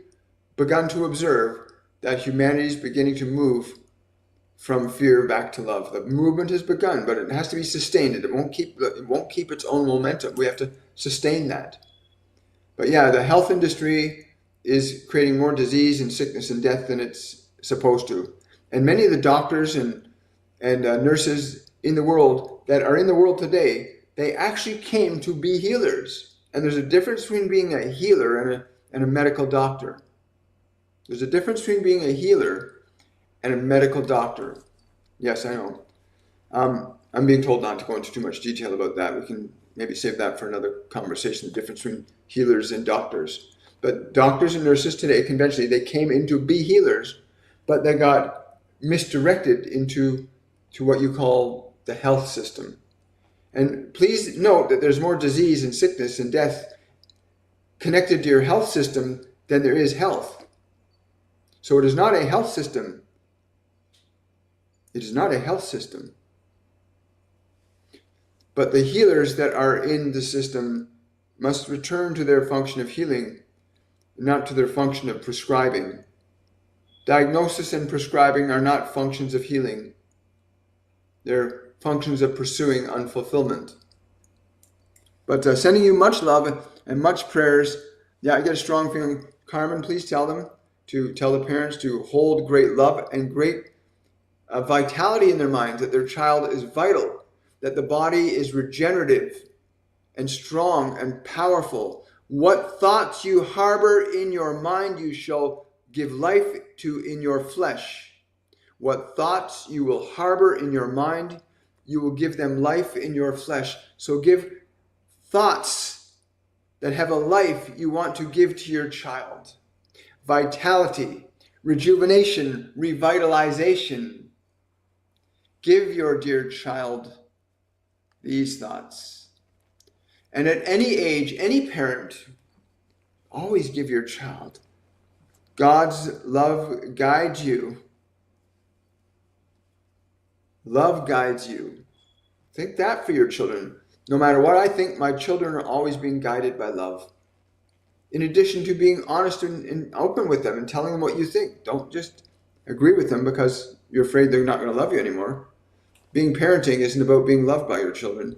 begun to observe that humanity is beginning to move from fear back to love. The movement has begun, but it has to be sustained. It won't keep its own momentum. We have to sustain that. But yeah, the health industry is creating more disease and sickness and death than it's supposed to. And many of the doctors and nurses in the world that are in the world today, they actually came to be healers. And there's a difference between being a healer and a medical doctor. There's a difference between being a healer and a medical doctor. Yes, I know. I'm being told not to go into too much detail about that. We can maybe save that for another conversation, the difference between healers and doctors. But doctors and nurses today, conventionally, they came in to be healers, but they got misdirected into what you call the health system. And please note that there's more disease and sickness and death connected to your health system than there is health. So it is not a health system. It is not a health system. But the healers that are in the system must return to their function of healing, not to their function of prescribing. Diagnosis and prescribing are not functions of healing. They're functions of pursuing unfulfillment. But sending you much love and much prayers Yeah, I get a strong feeling. Carmen, please tell the parents to hold great love and great vitality in their minds, that their child is vital, that the body is regenerative and strong and powerful. What thoughts you harbor in your mind, you shall give life to in your flesh. What thoughts you will harbor in your mind, you will give them life in your flesh. So give thoughts that have a life you want to give to your child. Vitality, rejuvenation, revitalization. Give your dear child these thoughts. And at any age, any parent, always give your child God's love guides you. Love guides you. Think that for your children. No matter what I think, my children are always being guided by love. In addition to being honest and open with them and telling them what you think. Don't just agree with them because you're afraid they're not going to love you anymore. Being parenting isn't about being loved by your children.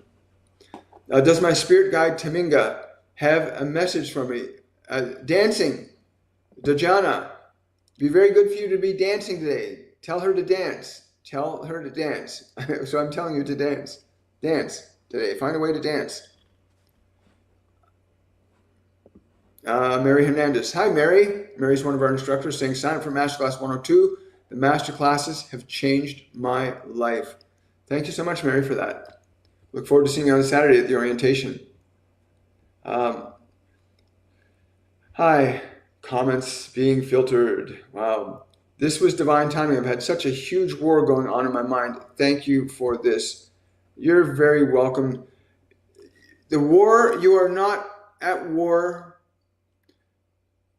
Does my spirit guide Taminga have a message for me? Dancing. Dajana, be very good for you to be dancing today. Tell her to dance. Tell her to dance. So I'm telling you to dance. Dance today. Find a way to dance. Mary Hernandez. Hi, Mary. Mary's one of our instructors saying, sign up for Masterclass 102. The masterclasses have changed my life. Thank you so much, Mary, for that. Look forward to seeing you on Saturday at the orientation. Hi. Comments being filtered. Wow. This was divine timing. I've had such a huge war going on in my mind. Thank you for this. You're very welcome. The war, you are not at war.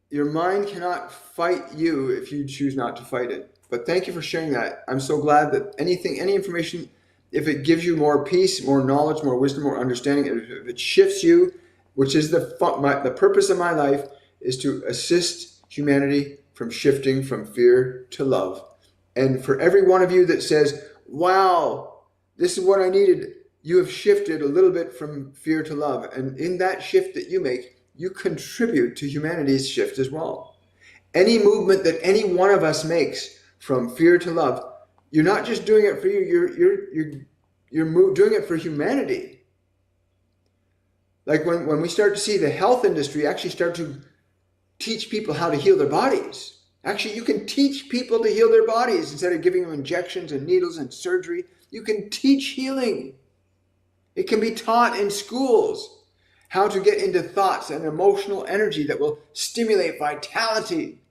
Your mind cannot fight you if you choose not to fight it. But thank you for sharing that. I'm so glad that any information, if it gives you more peace, more knowledge, more wisdom, more understanding, if it shifts you, which is the purpose of my life, is to assist humanity from shifting from fear to love. And for every one of you that says, wow, this is what I needed, you have shifted a little bit from fear to love. And in that shift that you make, you contribute to humanity's shift as well. Any movement that any one of us makes from fear to love, you're not just doing it for you, you're doing it for humanity. Like when we start to see the health industry actually start to teach people how to heal their bodies. Actually, you can teach people to heal their bodies instead of giving them injections and needles and surgery. You can teach healing. It can be taught in schools how to get into thoughts and emotional energy that will stimulate vitality.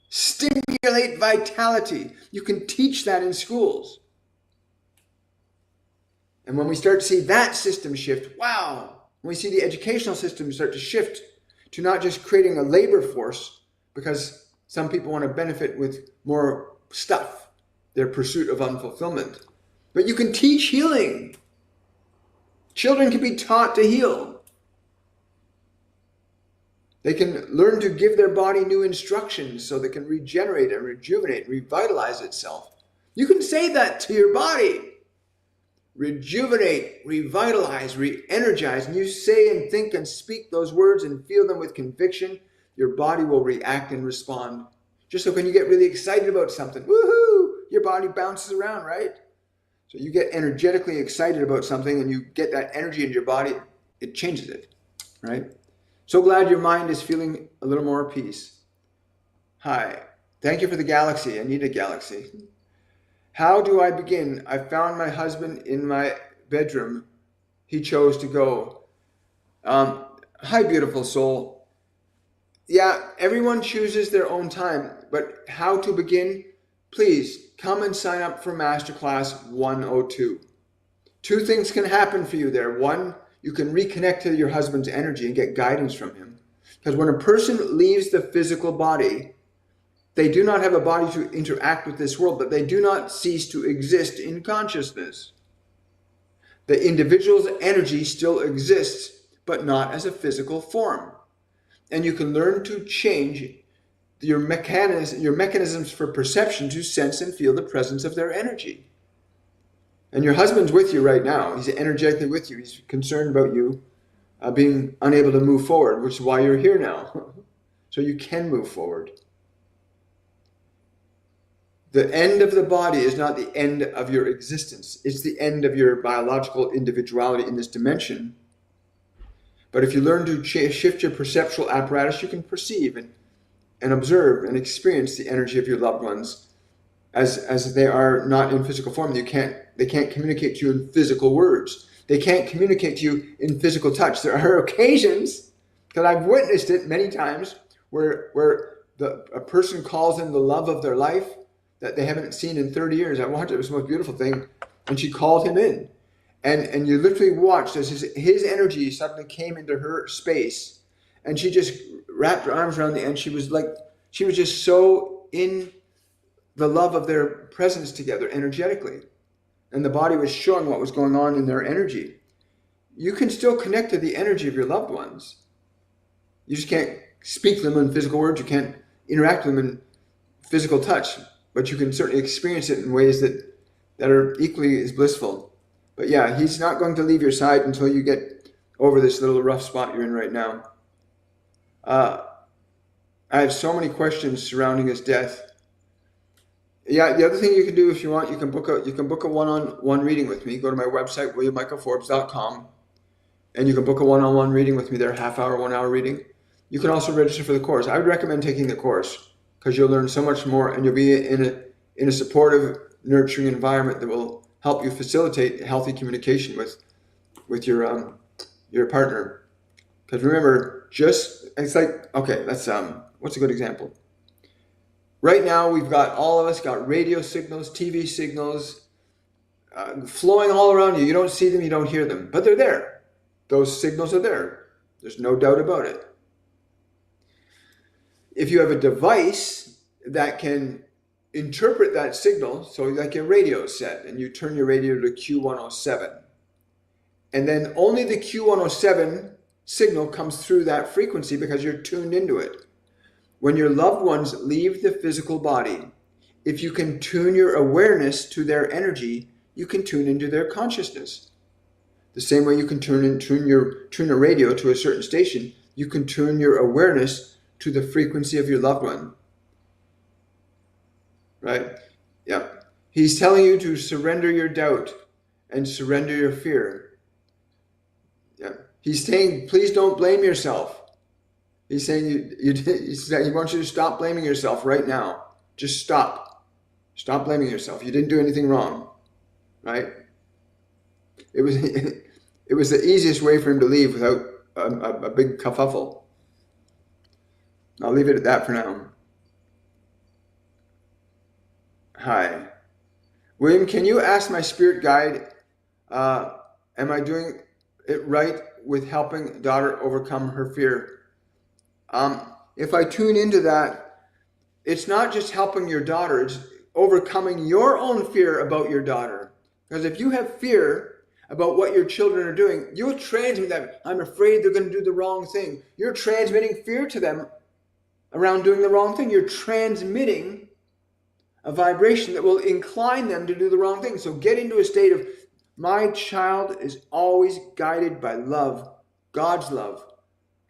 Stimulate vitality. You can teach that in schools. And when we start to see that system shift, wow, when we see the educational system start to shift to not just creating a labor force, because some people want to benefit with more stuff, their pursuit of unfulfillment. But you can teach healing. Children can be taught to heal. They can learn to give their body new instructions so they can regenerate and rejuvenate, revitalize itself. You can say that to your body. Rejuvenate, revitalize, re-energize. And you say and think and speak those words and feel them with conviction, your body will react and respond. Just like when you get really excited about something, woohoo, your body bounces around, right? So you get energetically excited about something and you get that energy in your body, it changes it, right? So glad your mind is feeling a little more peace. Hi, thank you for the galaxy. I need a galaxy. How do I begin? I found my husband in my bedroom. He chose to go. Hi, beautiful soul. Yeah, everyone chooses their own time, but how to begin? Please come and sign up for Masterclass 102. Two things can happen for you there. One, you can reconnect to your husband's energy and get guidance from him. Because when a person leaves the physical body, they do not have a body to interact with this world, but they do not cease to exist in consciousness. The individual's energy still exists, but not as a physical form. And you can learn to change your mechanisms for perception to sense and feel the presence of their energy. And your husband's with you right now. He's energetically with you. He's concerned about you. being unable to move forward, which is why you're here now. So you can move forward. The end of the body is not the end of your existence. It's the end of your biological individuality in this dimension. But if you learn to shift your perceptual apparatus, you can perceive and observe and experience the energy of your loved ones as they are not in physical form. They can't communicate to you in physical words. They can't communicate to you in physical touch. There are occasions, because I've witnessed it many times, where a person calls in the love of their life that they haven't seen in 30 years. I watched it. It was the most beautiful thing. And she called him in. And you literally watched as his energy suddenly came into her space. And she just wrapped her arms around the end. She was just so in the love of their presence together energetically. And the body was showing what was going on in their energy. You can still connect to the energy of your loved ones. You just can't speak to them in physical words. You can't interact with them in physical touch. But you can certainly experience it in ways that are equally as blissful. But yeah, he's not going to leave your side until you get over this little rough spot you're in right now. I have so many questions surrounding his death. Yeah, the other thing you can do if you want, you can book a one-on-one reading with me. Go to my website, williammichaelforbes.com, and you can book a one-on-one reading with me there, half-hour, 1 hour reading. You can also register for the course. I would recommend taking the course because you'll learn so much more, and you'll be in a supportive, nurturing environment that will help you facilitate healthy communication with your partner. Because remember, it's like, okay, what's a good example? Right now, all of us got radio signals, TV signals, flowing all around you. You don't see them, you don't hear them, but they're there. Those signals are there. There's no doubt about it. If you have a device that can interpret that signal, so like a radio set, and you turn your radio to Q107, and then only the Q107 signal comes through that frequency because you're tuned into it. When your loved ones leave the physical body, if you can tune your awareness to their energy, you can tune into their consciousness. The same way you can tune a radio to a certain station, you can tune your awareness to the frequency of your loved one. Right? Yeah. He's telling you to surrender your doubt and surrender your fear. Yeah. He's saying, please don't blame yourself. He's saying he wants you to stop blaming yourself right now. Just stop. Stop blaming yourself. You didn't do anything wrong, right? It was the easiest way for him to leave without a big kerfuffle. I'll leave it at that for now. Hi. William, can you ask my spirit guide, am I doing it right with helping daughter overcome her fear? If I tune into that, it's not just helping your daughter, it's overcoming your own fear about your daughter. Because if you have fear about what your children are doing, you'll transmit that. I'm afraid they're going to do the wrong thing. You're transmitting fear to them around doing the wrong thing. You're transmitting a vibration that will incline them to do the wrong thing. So get into a state of, my child is always guided by love, God's love.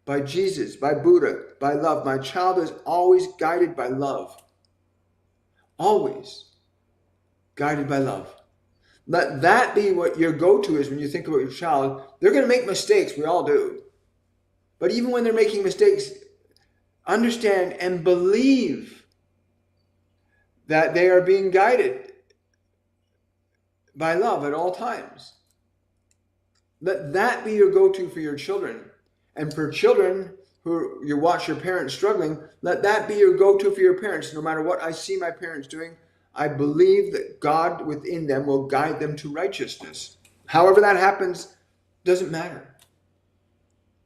By Jesus, by Buddha, by love. My child is always guided by love. Always guided by love. Let that be what your go-to is when you think about your child. They're going to make mistakes. We all do. But even when they're making mistakes, understand and believe that they are being guided by love at all times. Let that be your go-to for your children. And for children who you watch your parents struggling, let that be your go-to for your parents. No matter what I see my parents doing, I believe that God within them will guide them to righteousness. However that happens, doesn't matter.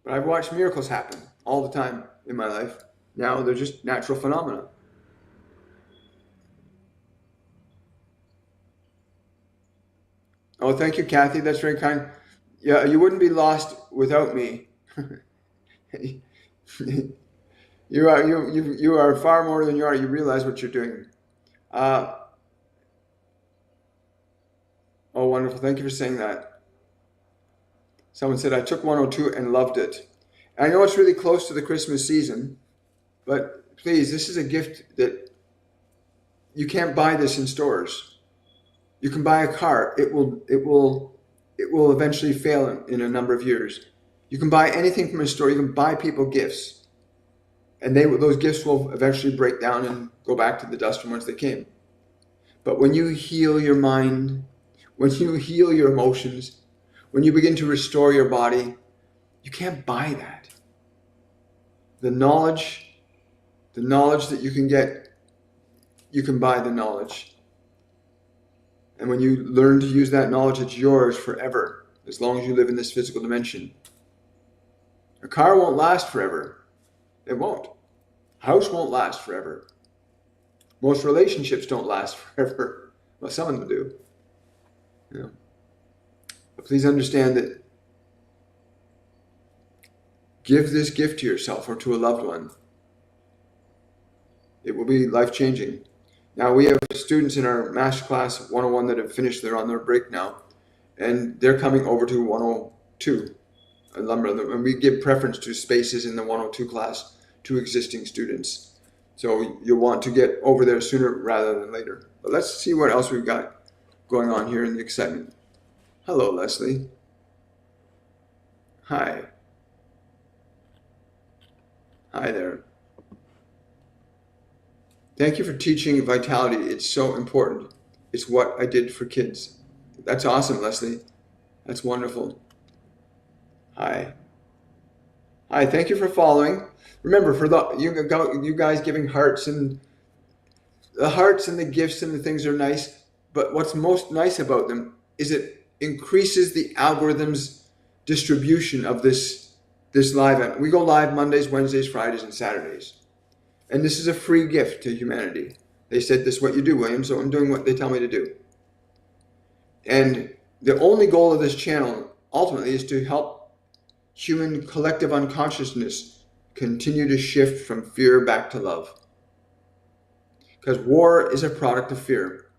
But I've watched miracles happen all the time in my life. Now they're just natural phenomena. Oh, thank you, Kathy. That's very kind. Yeah, you wouldn't be lost without me. You are far more than you are. You realize what you're doing. Oh, wonderful. Thank you for saying that. Someone said, I took 102 and loved it. And I know it's really close to the Christmas season, but please, this is a gift that you can't buy this in stores. You can buy a car. It will eventually fail in a number of years. You can buy anything from a store. You can buy people gifts. And those gifts will eventually break down and go back to the dust from whence they came. But when you heal your mind, when you heal your emotions, when you begin to restore your body, you can't buy that. The knowledge that you can get, you can buy the knowledge. And when you learn to use that knowledge, it's yours forever, as long as you live in this physical dimension. A car won't last forever. It won't. A house won't last forever. Most relationships don't last forever. Well, some of them do. You know. But please understand that give this gift to yourself or to a loved one. It will be life-changing. Now, we have students in our Masterclass 101 that have finished. They're on their break now. And they're coming over to 102. And we give preference to spaces in the 102 class to existing students. So you'll want to get over there sooner rather than later. But let's see what else we've got going on here in the excitement. Hello, Leslie. Hi. Hi there. Thank you for teaching vitality. It's so important. It's what I did for kids. That's awesome, Leslie. That's wonderful. Hi. Hi, thank you for following. Remember, for you guys giving hearts, and the hearts and the gifts and the things are nice, but what's most nice about them is it increases the algorithm's distribution of this live event. We go live Mondays, Wednesdays, Fridays, and Saturdays. And this is a free gift to humanity. They said, this is what you do, William, so I'm doing what they tell me to do. And the only goal of this channel, ultimately, is to help human collective unconsciousness continue to shift from fear back to love. Because war is a product of fear.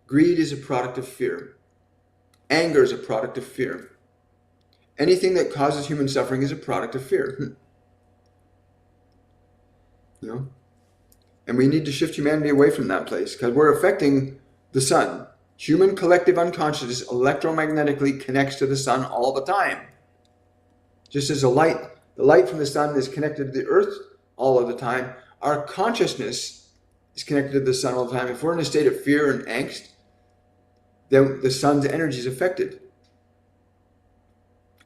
Greed is a product of fear. Anger is a product of fear. Anything that causes human suffering is a product of fear. You know? And we need to shift humanity away from that place, because we're affecting the sun. Human collective unconsciousness electromagnetically connects to the sun all the time. Just as the light from the sun is connected to the earth all of the time, our consciousness is connected to the sun all the time. If we're in a state of fear and angst, then the sun's energy is affected.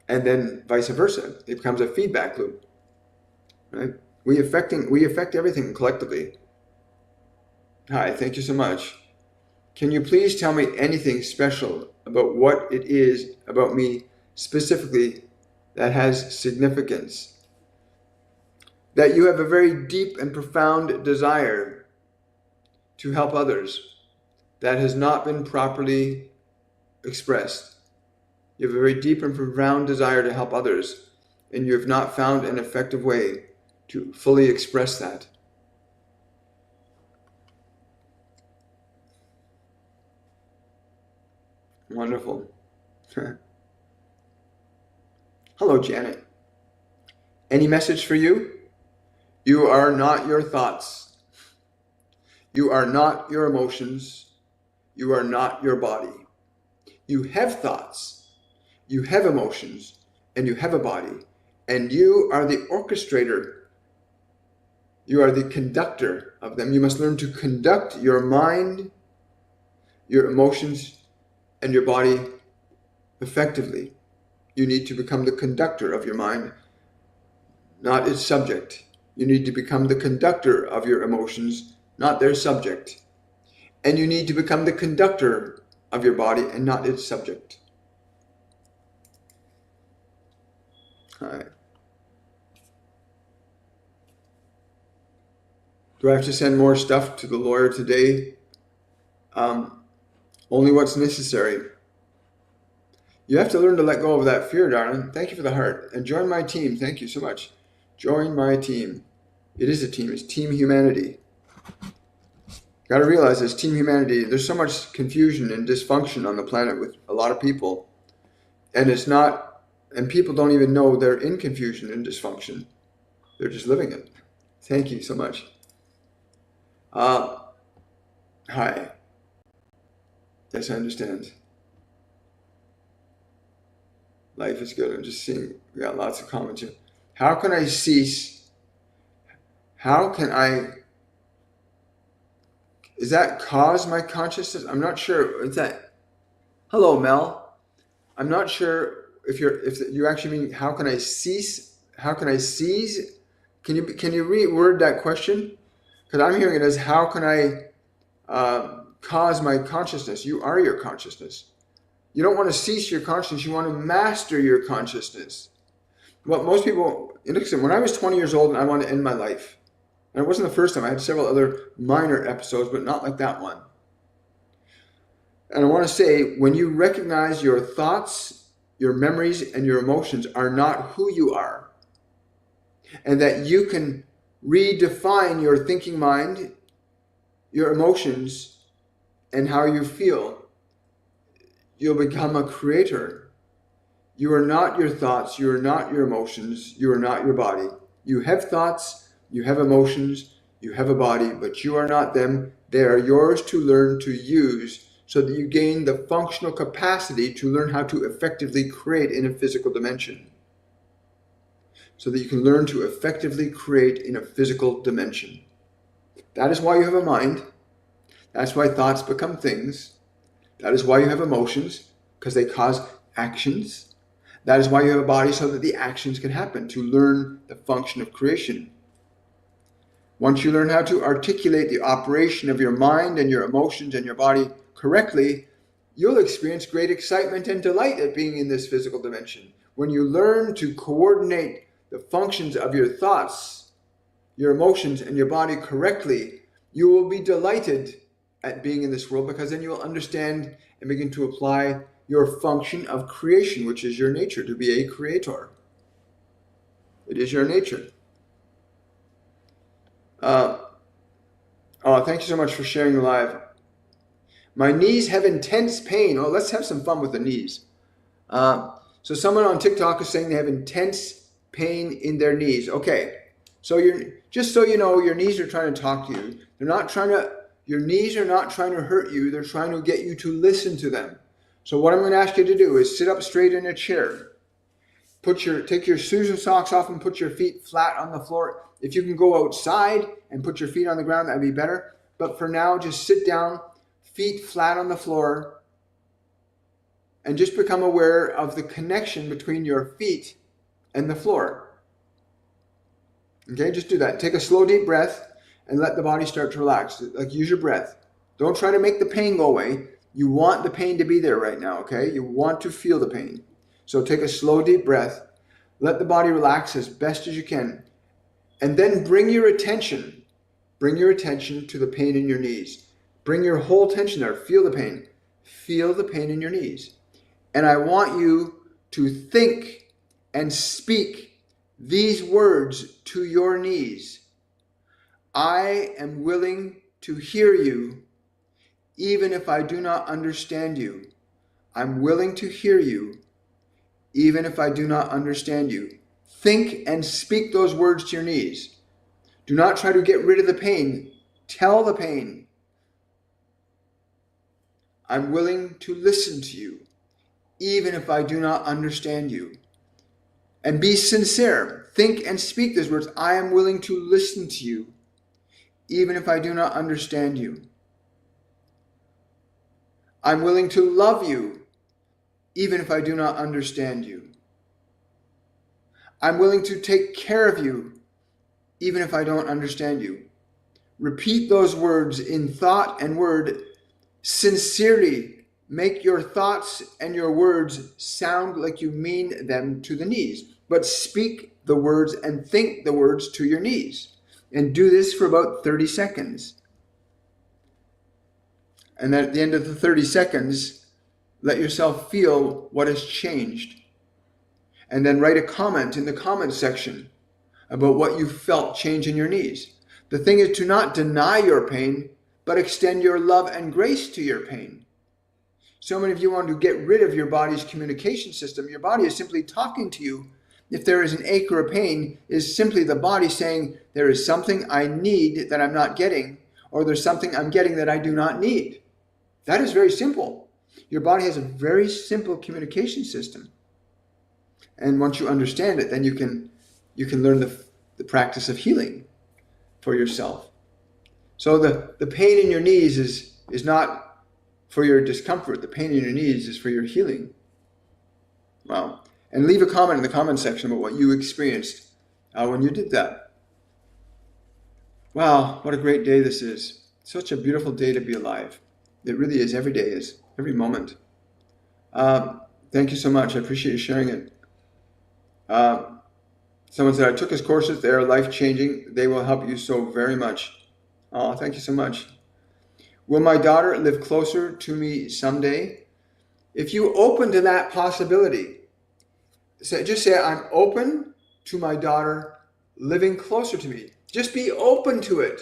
And then vice versa. It becomes a feedback loop. Right? We affect everything collectively. Hi, thank you so much. Can you please tell me anything special about what it is about me specifically that has significance? That you have a very deep and profound desire to help others that has not been properly expressed. You have a very deep and profound desire to help others, and you have not found an effective way to fully express that. Wonderful. Hello, Janet. Any message for you? You are not your thoughts. You are not your emotions. You are not your body. You have thoughts. You have emotions. And you have a body. And you are the orchestrator. You are the conductor of them. You must learn to conduct your mind, your emotions, and your body effectively. You need to become the conductor of your mind, not its subject. You need to become the conductor of your emotions, not their subject. And you need to become the conductor of your body and not its subject. All right. Do I have to send more stuff to the lawyer today? Only what's necessary. You have to learn to let go of that fear, darling. Thank you for the heart. And join my team. Thank you so much. Join my team. It is a team. It's Team Humanity. Got to realize this, Team Humanity, there's so much confusion and dysfunction on the planet with a lot of people. And it's not And people don't even know they're in confusion and dysfunction. They're just living it. Thank you so much. Hi. Yes, I understand. Life is good. I'm just seeing, we got lots of comments here. How can I cease? How can I, is that cause my consciousness? I'm not sure. Is that, hello, Mel. I'm not sure if you actually mean, how can I cease? How can I seize? Can you reword that question? Because I'm hearing it as, how can I cause my consciousness? You are your consciousness. You don't want to cease your consciousness. You want to master your consciousness. What most people, when I was 20 years old and I wanted to end my life, and it wasn't the first time. I had several other minor episodes, but not like that one. And I want to say, when you recognize your thoughts, your memories, and your emotions are not who you are, and that you can redefine your thinking mind, your emotions, and how you feel, you'll become a creator. You are not your thoughts. You are not your emotions. You are not your body. You have thoughts. You have emotions. You have a body, but you are not them. They are yours to learn to use so that you gain the functional capacity to learn how to effectively create in a physical dimension. So that you can learn to effectively create in a physical dimension. That is why you have a mind. That's why thoughts become things. That is why you have emotions, because they cause actions. That is why you have a body, so that the actions can happen, to learn the function of creation. Once you learn how to articulate the operation of your mind and your emotions and your body correctly, you'll experience great excitement and delight at being in this physical dimension. When you learn to coordinate the functions of your thoughts, your emotions, and your body correctly, you will be delighted at being in this world, because then you will understand and begin to apply your function of creation, which is your nature, to be a creator. It is your nature. Thank you so much for sharing the live. My knees have intense pain. Oh, let's have some fun with the knees. So someone on TikTok is saying they have intense pain in their knees. Okay, so just so you know, your knees are trying to talk to you. Your knees are not trying to hurt you. They're trying to get you to listen to them. So what I'm going to ask you to do is sit up straight in a chair. Take your shoes and socks off and put your feet flat on the floor. If you can go outside and put your feet on the ground, that'd be better. But for now, just sit down, feet flat on the floor, and just become aware of the connection between your feet and the floor. Okay, just do that. Take a slow, deep breath and let the body start to relax. Like, use your breath. Don't try to make the pain go away. You want the pain to be there right now, okay? You want to feel the pain. So take a slow, deep breath. Let the body relax as best as you can. And then bring your attention to the pain in your knees. Bring your whole attention there. Feel the pain. Feel the pain in your knees. And I want you to think and speak these words to your knees. I am willing to hear you, even if I do not understand you. I'm willing to hear you, even if I do not understand you. Think and speak those words to your knees. Do not try to get rid of the pain. Tell the pain, I'm willing to listen to you, even if I do not understand you. And be sincere. Think and speak those words. I am willing to listen to you, even if I do not understand you. I'm willing to love you, even if I do not understand you. I'm willing to take care of you, even if I don't understand you. Repeat those words in thought and word sincerely. Make your thoughts and your words sound like you mean them to the knees, but speak the words and think the words to your knees. And do this for about 30 seconds. And then at the end of the 30 seconds, let yourself feel what has changed. And then write a comment in the comment section about what you felt change in your knees. The thing is to not deny your pain, but extend your love and grace to your pain. So many of you want to get rid of your body's communication system. Your body is simply talking to you. If there is an ache or a pain, is simply the body saying, there is something I need that I'm not getting, or there's something I'm getting that I do not need. That is very simple. Your body has a very simple communication system. And once you understand it, then you can learn the practice of healing for yourself. So the pain in your knees is not for your discomfort. The pain in your knees is for your healing. Wow. And leave a comment in the comment section about what you experienced when you did that. Wow, what a great day this is. Such a beautiful day to be alive. It really is. Every day is. Every moment. Thank you so much. I appreciate you sharing it. Someone said, I took his courses. They are life-changing. They will help you so very much. Oh, thank you so much. Will my daughter live closer to me someday? If you open to that possibility, just say, I'm open to my daughter living closer to me. Just be open to it.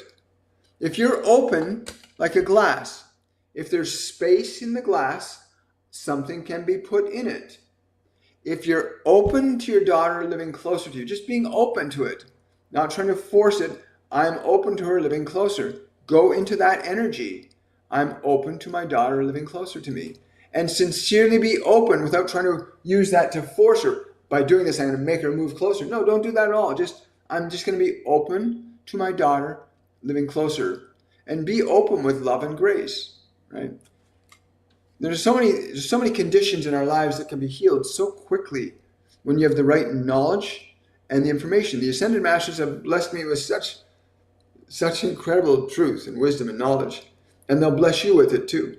If you're open, like a glass, if there's space in the glass, something can be put in it. If you're open to your daughter living closer to you, just being open to it, not trying to force it, I'm open to her living closer. Go into that energy. I'm open to my daughter living closer to me. And sincerely be open without trying to use that to force her. By doing this, I'm going to make her move closer. No, don't do that at all. I'm just going to be open to my daughter living closer. And be open with love and grace, right? There's so many conditions in our lives that can be healed so quickly when you have the right knowledge and the information. The Ascended Masters have blessed me with such incredible truth and wisdom and knowledge. And they'll bless you with it too.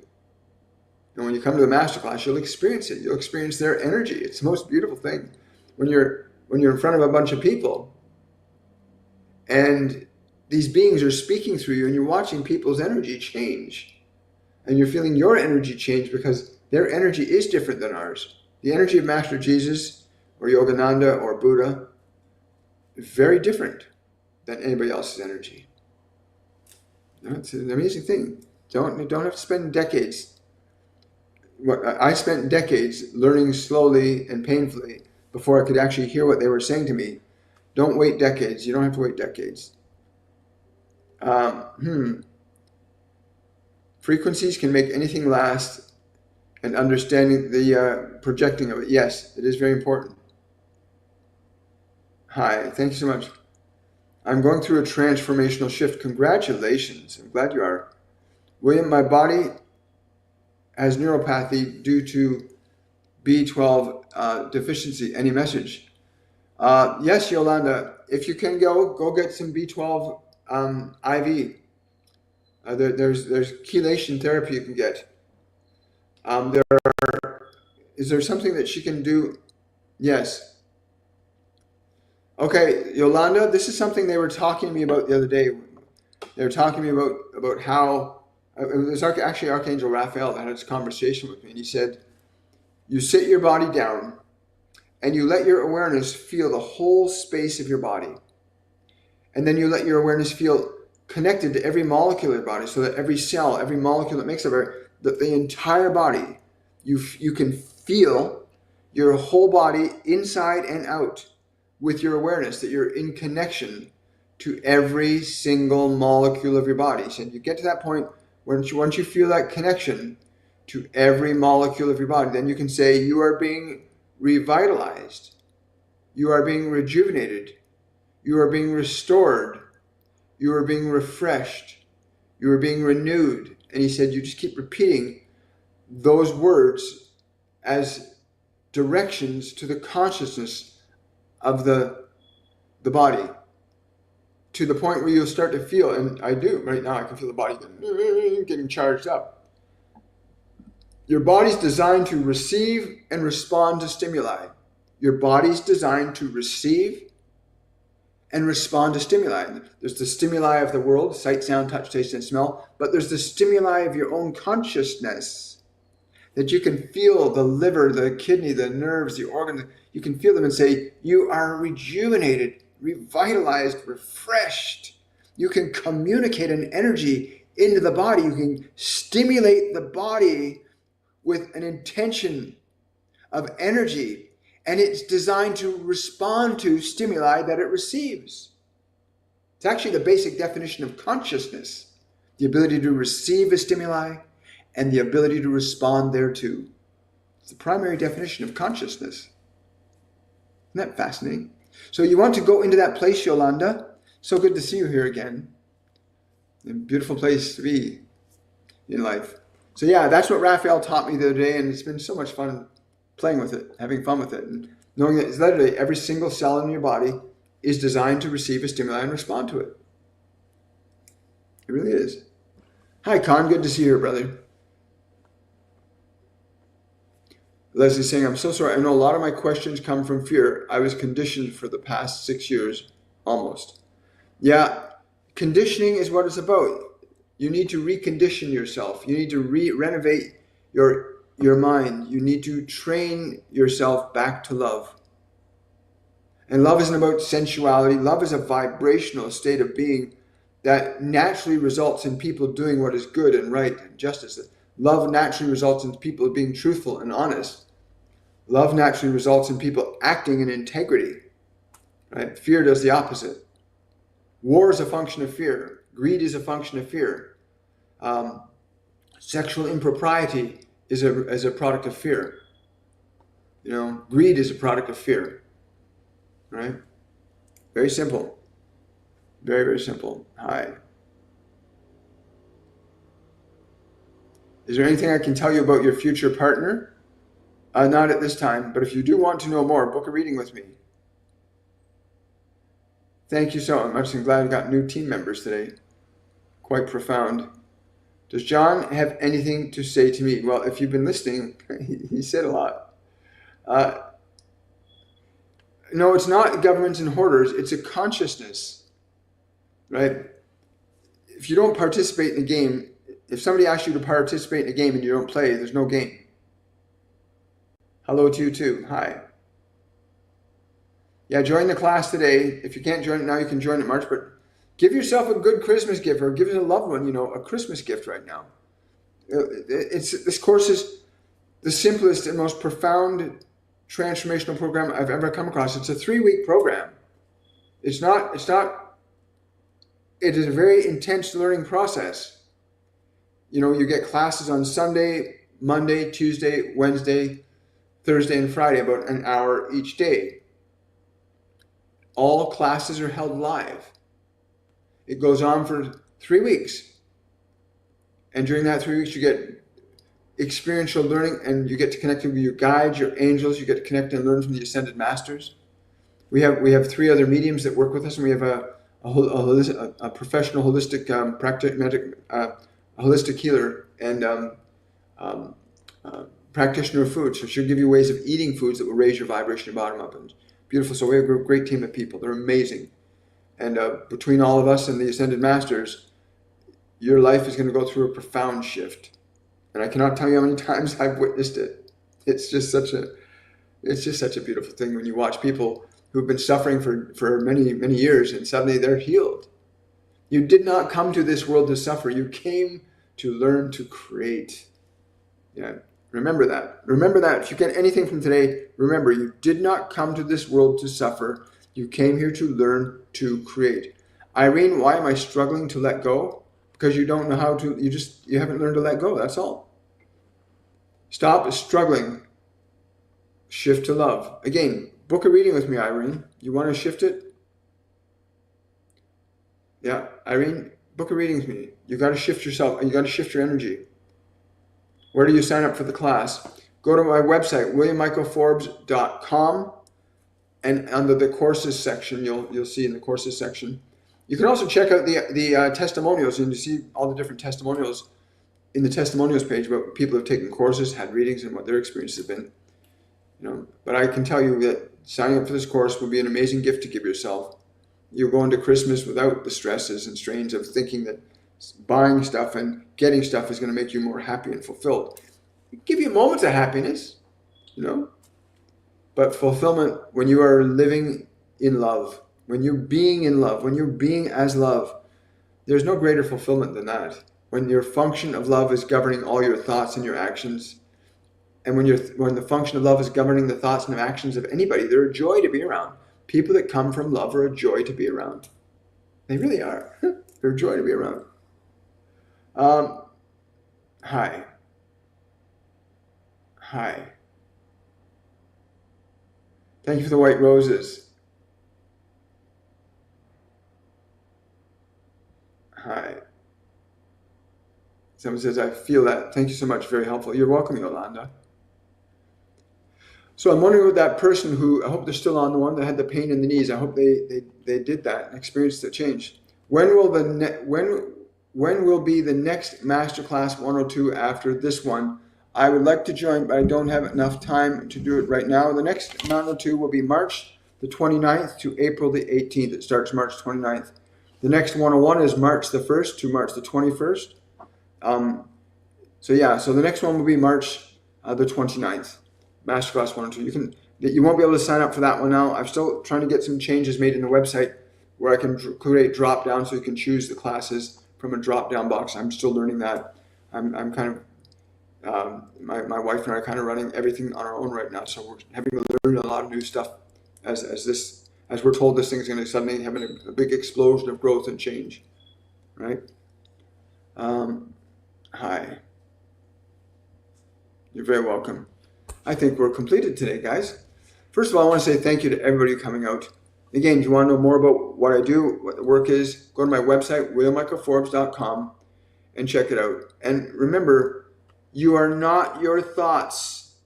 And when you come to the masterclass, you'll experience it. You'll experience their energy. It's the most beautiful thing. When you're in front of a bunch of people and these beings are speaking through you and you're watching people's energy change. And you're feeling your energy change because their energy is different than ours. The energy of Master Jesus or Yogananda or Buddha is very different than anybody else's energy. It's an amazing thing. Don't have to spend decades. I spent decades learning slowly and painfully before I could actually hear what they were saying to me. Don't wait decades. You don't have to wait decades. Frequencies can make anything last, and understanding the projecting of it. Yes, it is very important. Hi, thank you so much. I'm going through a transformational shift. Congratulations. I'm glad you are. William, my body has neuropathy due to B12 deficiency. Any message? Yes, Yolanda. If you can go get some B12 IV. There's chelation therapy you can get. Is there something that she can do? Yes. Okay, Yolanda, this is something they were talking to me about the other day. They were talking to me about how it was actually Archangel Raphael that had this conversation with me, and he said, you sit your body down and you let your awareness feel the whole space of your body. And then you let your awareness feel connected to every molecule of your body, so that every cell, every molecule that makes up the entire body, you can feel your whole body inside and out with your awareness, that you're in connection to every single molecule of your body. So you get to that point, once you feel that connection to every molecule of your body, then you can say you are being revitalized, you are being rejuvenated, you are being restored, you are being refreshed, you are being renewed. And he said, you just keep repeating those words as directions to the consciousness of the body, to the point where you'll start to feel, and I do right now, I can feel the body getting charged up. Your body's designed to receive and respond to stimuli. Your body's designed to receive and respond to stimuli. There's the stimuli of the world, sight, sound, touch, taste, and smell, but there's the stimuli of your own consciousness, that you can feel the liver, the kidney, the nerves, the organs. You can feel them and say, you are rejuvenated, revitalized, refreshed. You can communicate an energy into the body. You can stimulate the body with an intention of energy, and it's designed to respond to stimuli that it receives. It's actually the basic definition of consciousness, the ability to receive a stimuli and the ability to respond thereto. It's the primary definition of consciousness. Isn't that fascinating? So you want to go into that place, Yolanda. So good to see you here again. A beautiful place to be in life. So yeah, that's what Raphael taught me the other day, and it's been so much fun playing with it, having fun with it, and knowing that it's literally every single cell in your body is designed to receive a stimuli and respond to it. It really is. Hi, Con. Good to see you here, brother. Leslie's saying, I'm so sorry. I know a lot of my questions come from fear. I was conditioned for the past 6 years, almost. Yeah, conditioning is what it's about. You need to recondition yourself. You need to renovate your mind. You need to train yourself back to love. And love isn't about sensuality. Love is a vibrational state of being that naturally results in people doing what is good and right and justice. Love naturally results in people being truthful and honest. Love naturally results in people acting in integrity. Right? Fear does the opposite. War is a function of fear. Greed is a function of fear. Sexual impropriety is a product of fear. Greed is a product of fear. Right? Very simple. Very, very simple. Hi. Is there anything I can tell you about your future partner? Not at this time, but if you do want to know more, book a reading with me. Thank you so much. I'm glad we got new team members today. Quite profound. Does John have anything to say to me? Well, if you've been listening, he said a lot. No, it's not governments and hoarders. It's a consciousness, right? If you don't participate in a game, if somebody asks you to participate in a game and you don't play, there's no game. Hello to you too. Hi. Yeah, join the class today. If you can't join it now, you can join it in March, but give yourself a good Christmas gift, or give a loved one, a Christmas gift right now. This course is the simplest and most profound transformational program I've ever come across. It's a 3-week program. It is a very intense learning process. You get classes on Sunday, Monday, Tuesday, Wednesday, Thursday, and Friday, about an hour each day. All classes are held live. It goes on for 3 weeks. And during that 3 weeks, you get experiential learning, and you get to connect with your guides, your angels. You get to connect and learn from the Ascended Masters. We have 3 other mediums that work with us, and we have a professional holistic holistic healer and practitioner of food. So she'll give you ways of eating foods that will raise your vibration and bottom up. And beautiful. So we have a great team of people. They're amazing. And between all of us and the Ascended Masters, your life is going to go through a profound shift. And I cannot tell you how many times I've witnessed it. It's just such a beautiful thing when you watch people who've been suffering for many, many years, and suddenly they're healed. You did not come to this world to suffer. You came to learn to create. Yeah. Remember that. Remember that. If you get anything from today, remember, you did not come to this world to suffer. You came here to learn to create. Irene, why am I struggling to let go? Because you don't know how to, you haven't learned to let go. That's all. Stop struggling. Shift to love. Again, book a reading with me, Irene. You want to shift it? Yeah, Irene, book a reading with me. You got to shift yourself. You got to shift your energy. Where do you sign up for the class? Go to my website, williammichaelforbes.com, and under the courses section, you'll see in the courses section. You can also check out the testimonials, and you see all the different testimonials in the testimonials page about people who have taken courses, had readings, and what their experiences have been. But I can tell you that signing up for this course will be an amazing gift to give yourself. You'll go into Christmas without the stresses and strains of thinking that buying stuff and getting stuff is going to make you more happy and fulfilled. Give you moments of happiness, but fulfillment when you are living in love, when you're being in love, when you're being as love, there's no greater fulfillment than that. When your function of love is governing all your thoughts and your actions, And when the function of love is governing the thoughts and actions of anybody, they're a joy to be around. People that come from love are a joy to be around. They really are. They're a joy to be around. Hi. Hi. Thank you for the white roses. Hi. Someone says, I feel that. Thank you so much. Very helpful. You're welcome, Yolanda. So I'm wondering with that person who, I hope they're still on, the one that had the pain in the knees. I hope they did that and experienced the change. When will be the next Masterclass 102 after this one? I would like to join, but I don't have enough time to do it right now. The next 102 will be March the 29th to April the 18th. It starts March 29th. The next 101 is March the 1st to March the 21st. So the next one will be March the 29th. Masterclass 102. You won't be able to sign up for that one now. I'm still trying to get some changes made in the website where I can create drop down so you can choose the classes from a drop down box. I'm still learning that. I'm kind of my wife and I are kind of running everything on our own right now, so we're having to learn a lot of new stuff as we're told this thing's going to suddenly have a big explosion of growth and change, right? Hi. You're very welcome. I think we're completed today, guys. First of all, I want to say thank you to everybody coming out. Again, if you want to know more about what I do, what the work is, go to my website, williammichaelforbes.com, and check it out. And remember, you are not your thoughts.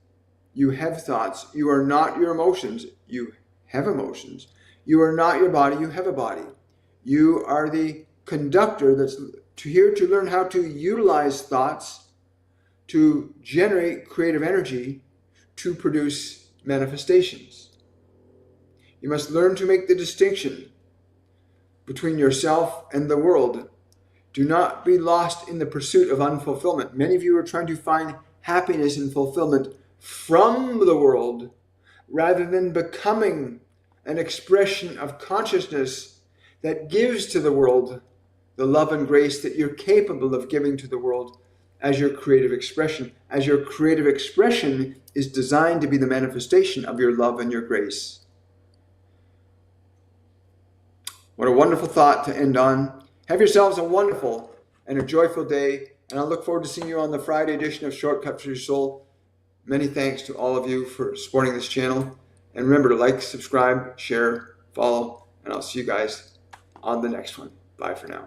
You have thoughts. You are not your emotions. You have emotions. You are not your body. You have a body. You are the conductor that's here to learn how to utilize thoughts to generate creative energy to produce manifestations. You must learn to make the distinction between yourself and the world. Do not be lost in the pursuit of unfulfillment. Many of you are trying to find happiness and fulfillment from the world rather than becoming an expression of consciousness that gives to the world the love and grace that you're capable of giving to the world as your creative expression, as your creative expression is designed to be the manifestation of your love and your grace. What a wonderful thought to end on. Have yourselves a wonderful and a joyful day, and I look forward to seeing you on the Friday edition of Shortcut for Your Soul. Many thanks to all of you for supporting this channel. And remember to like, subscribe, share, follow, and I'll see you guys on the next one. Bye for now.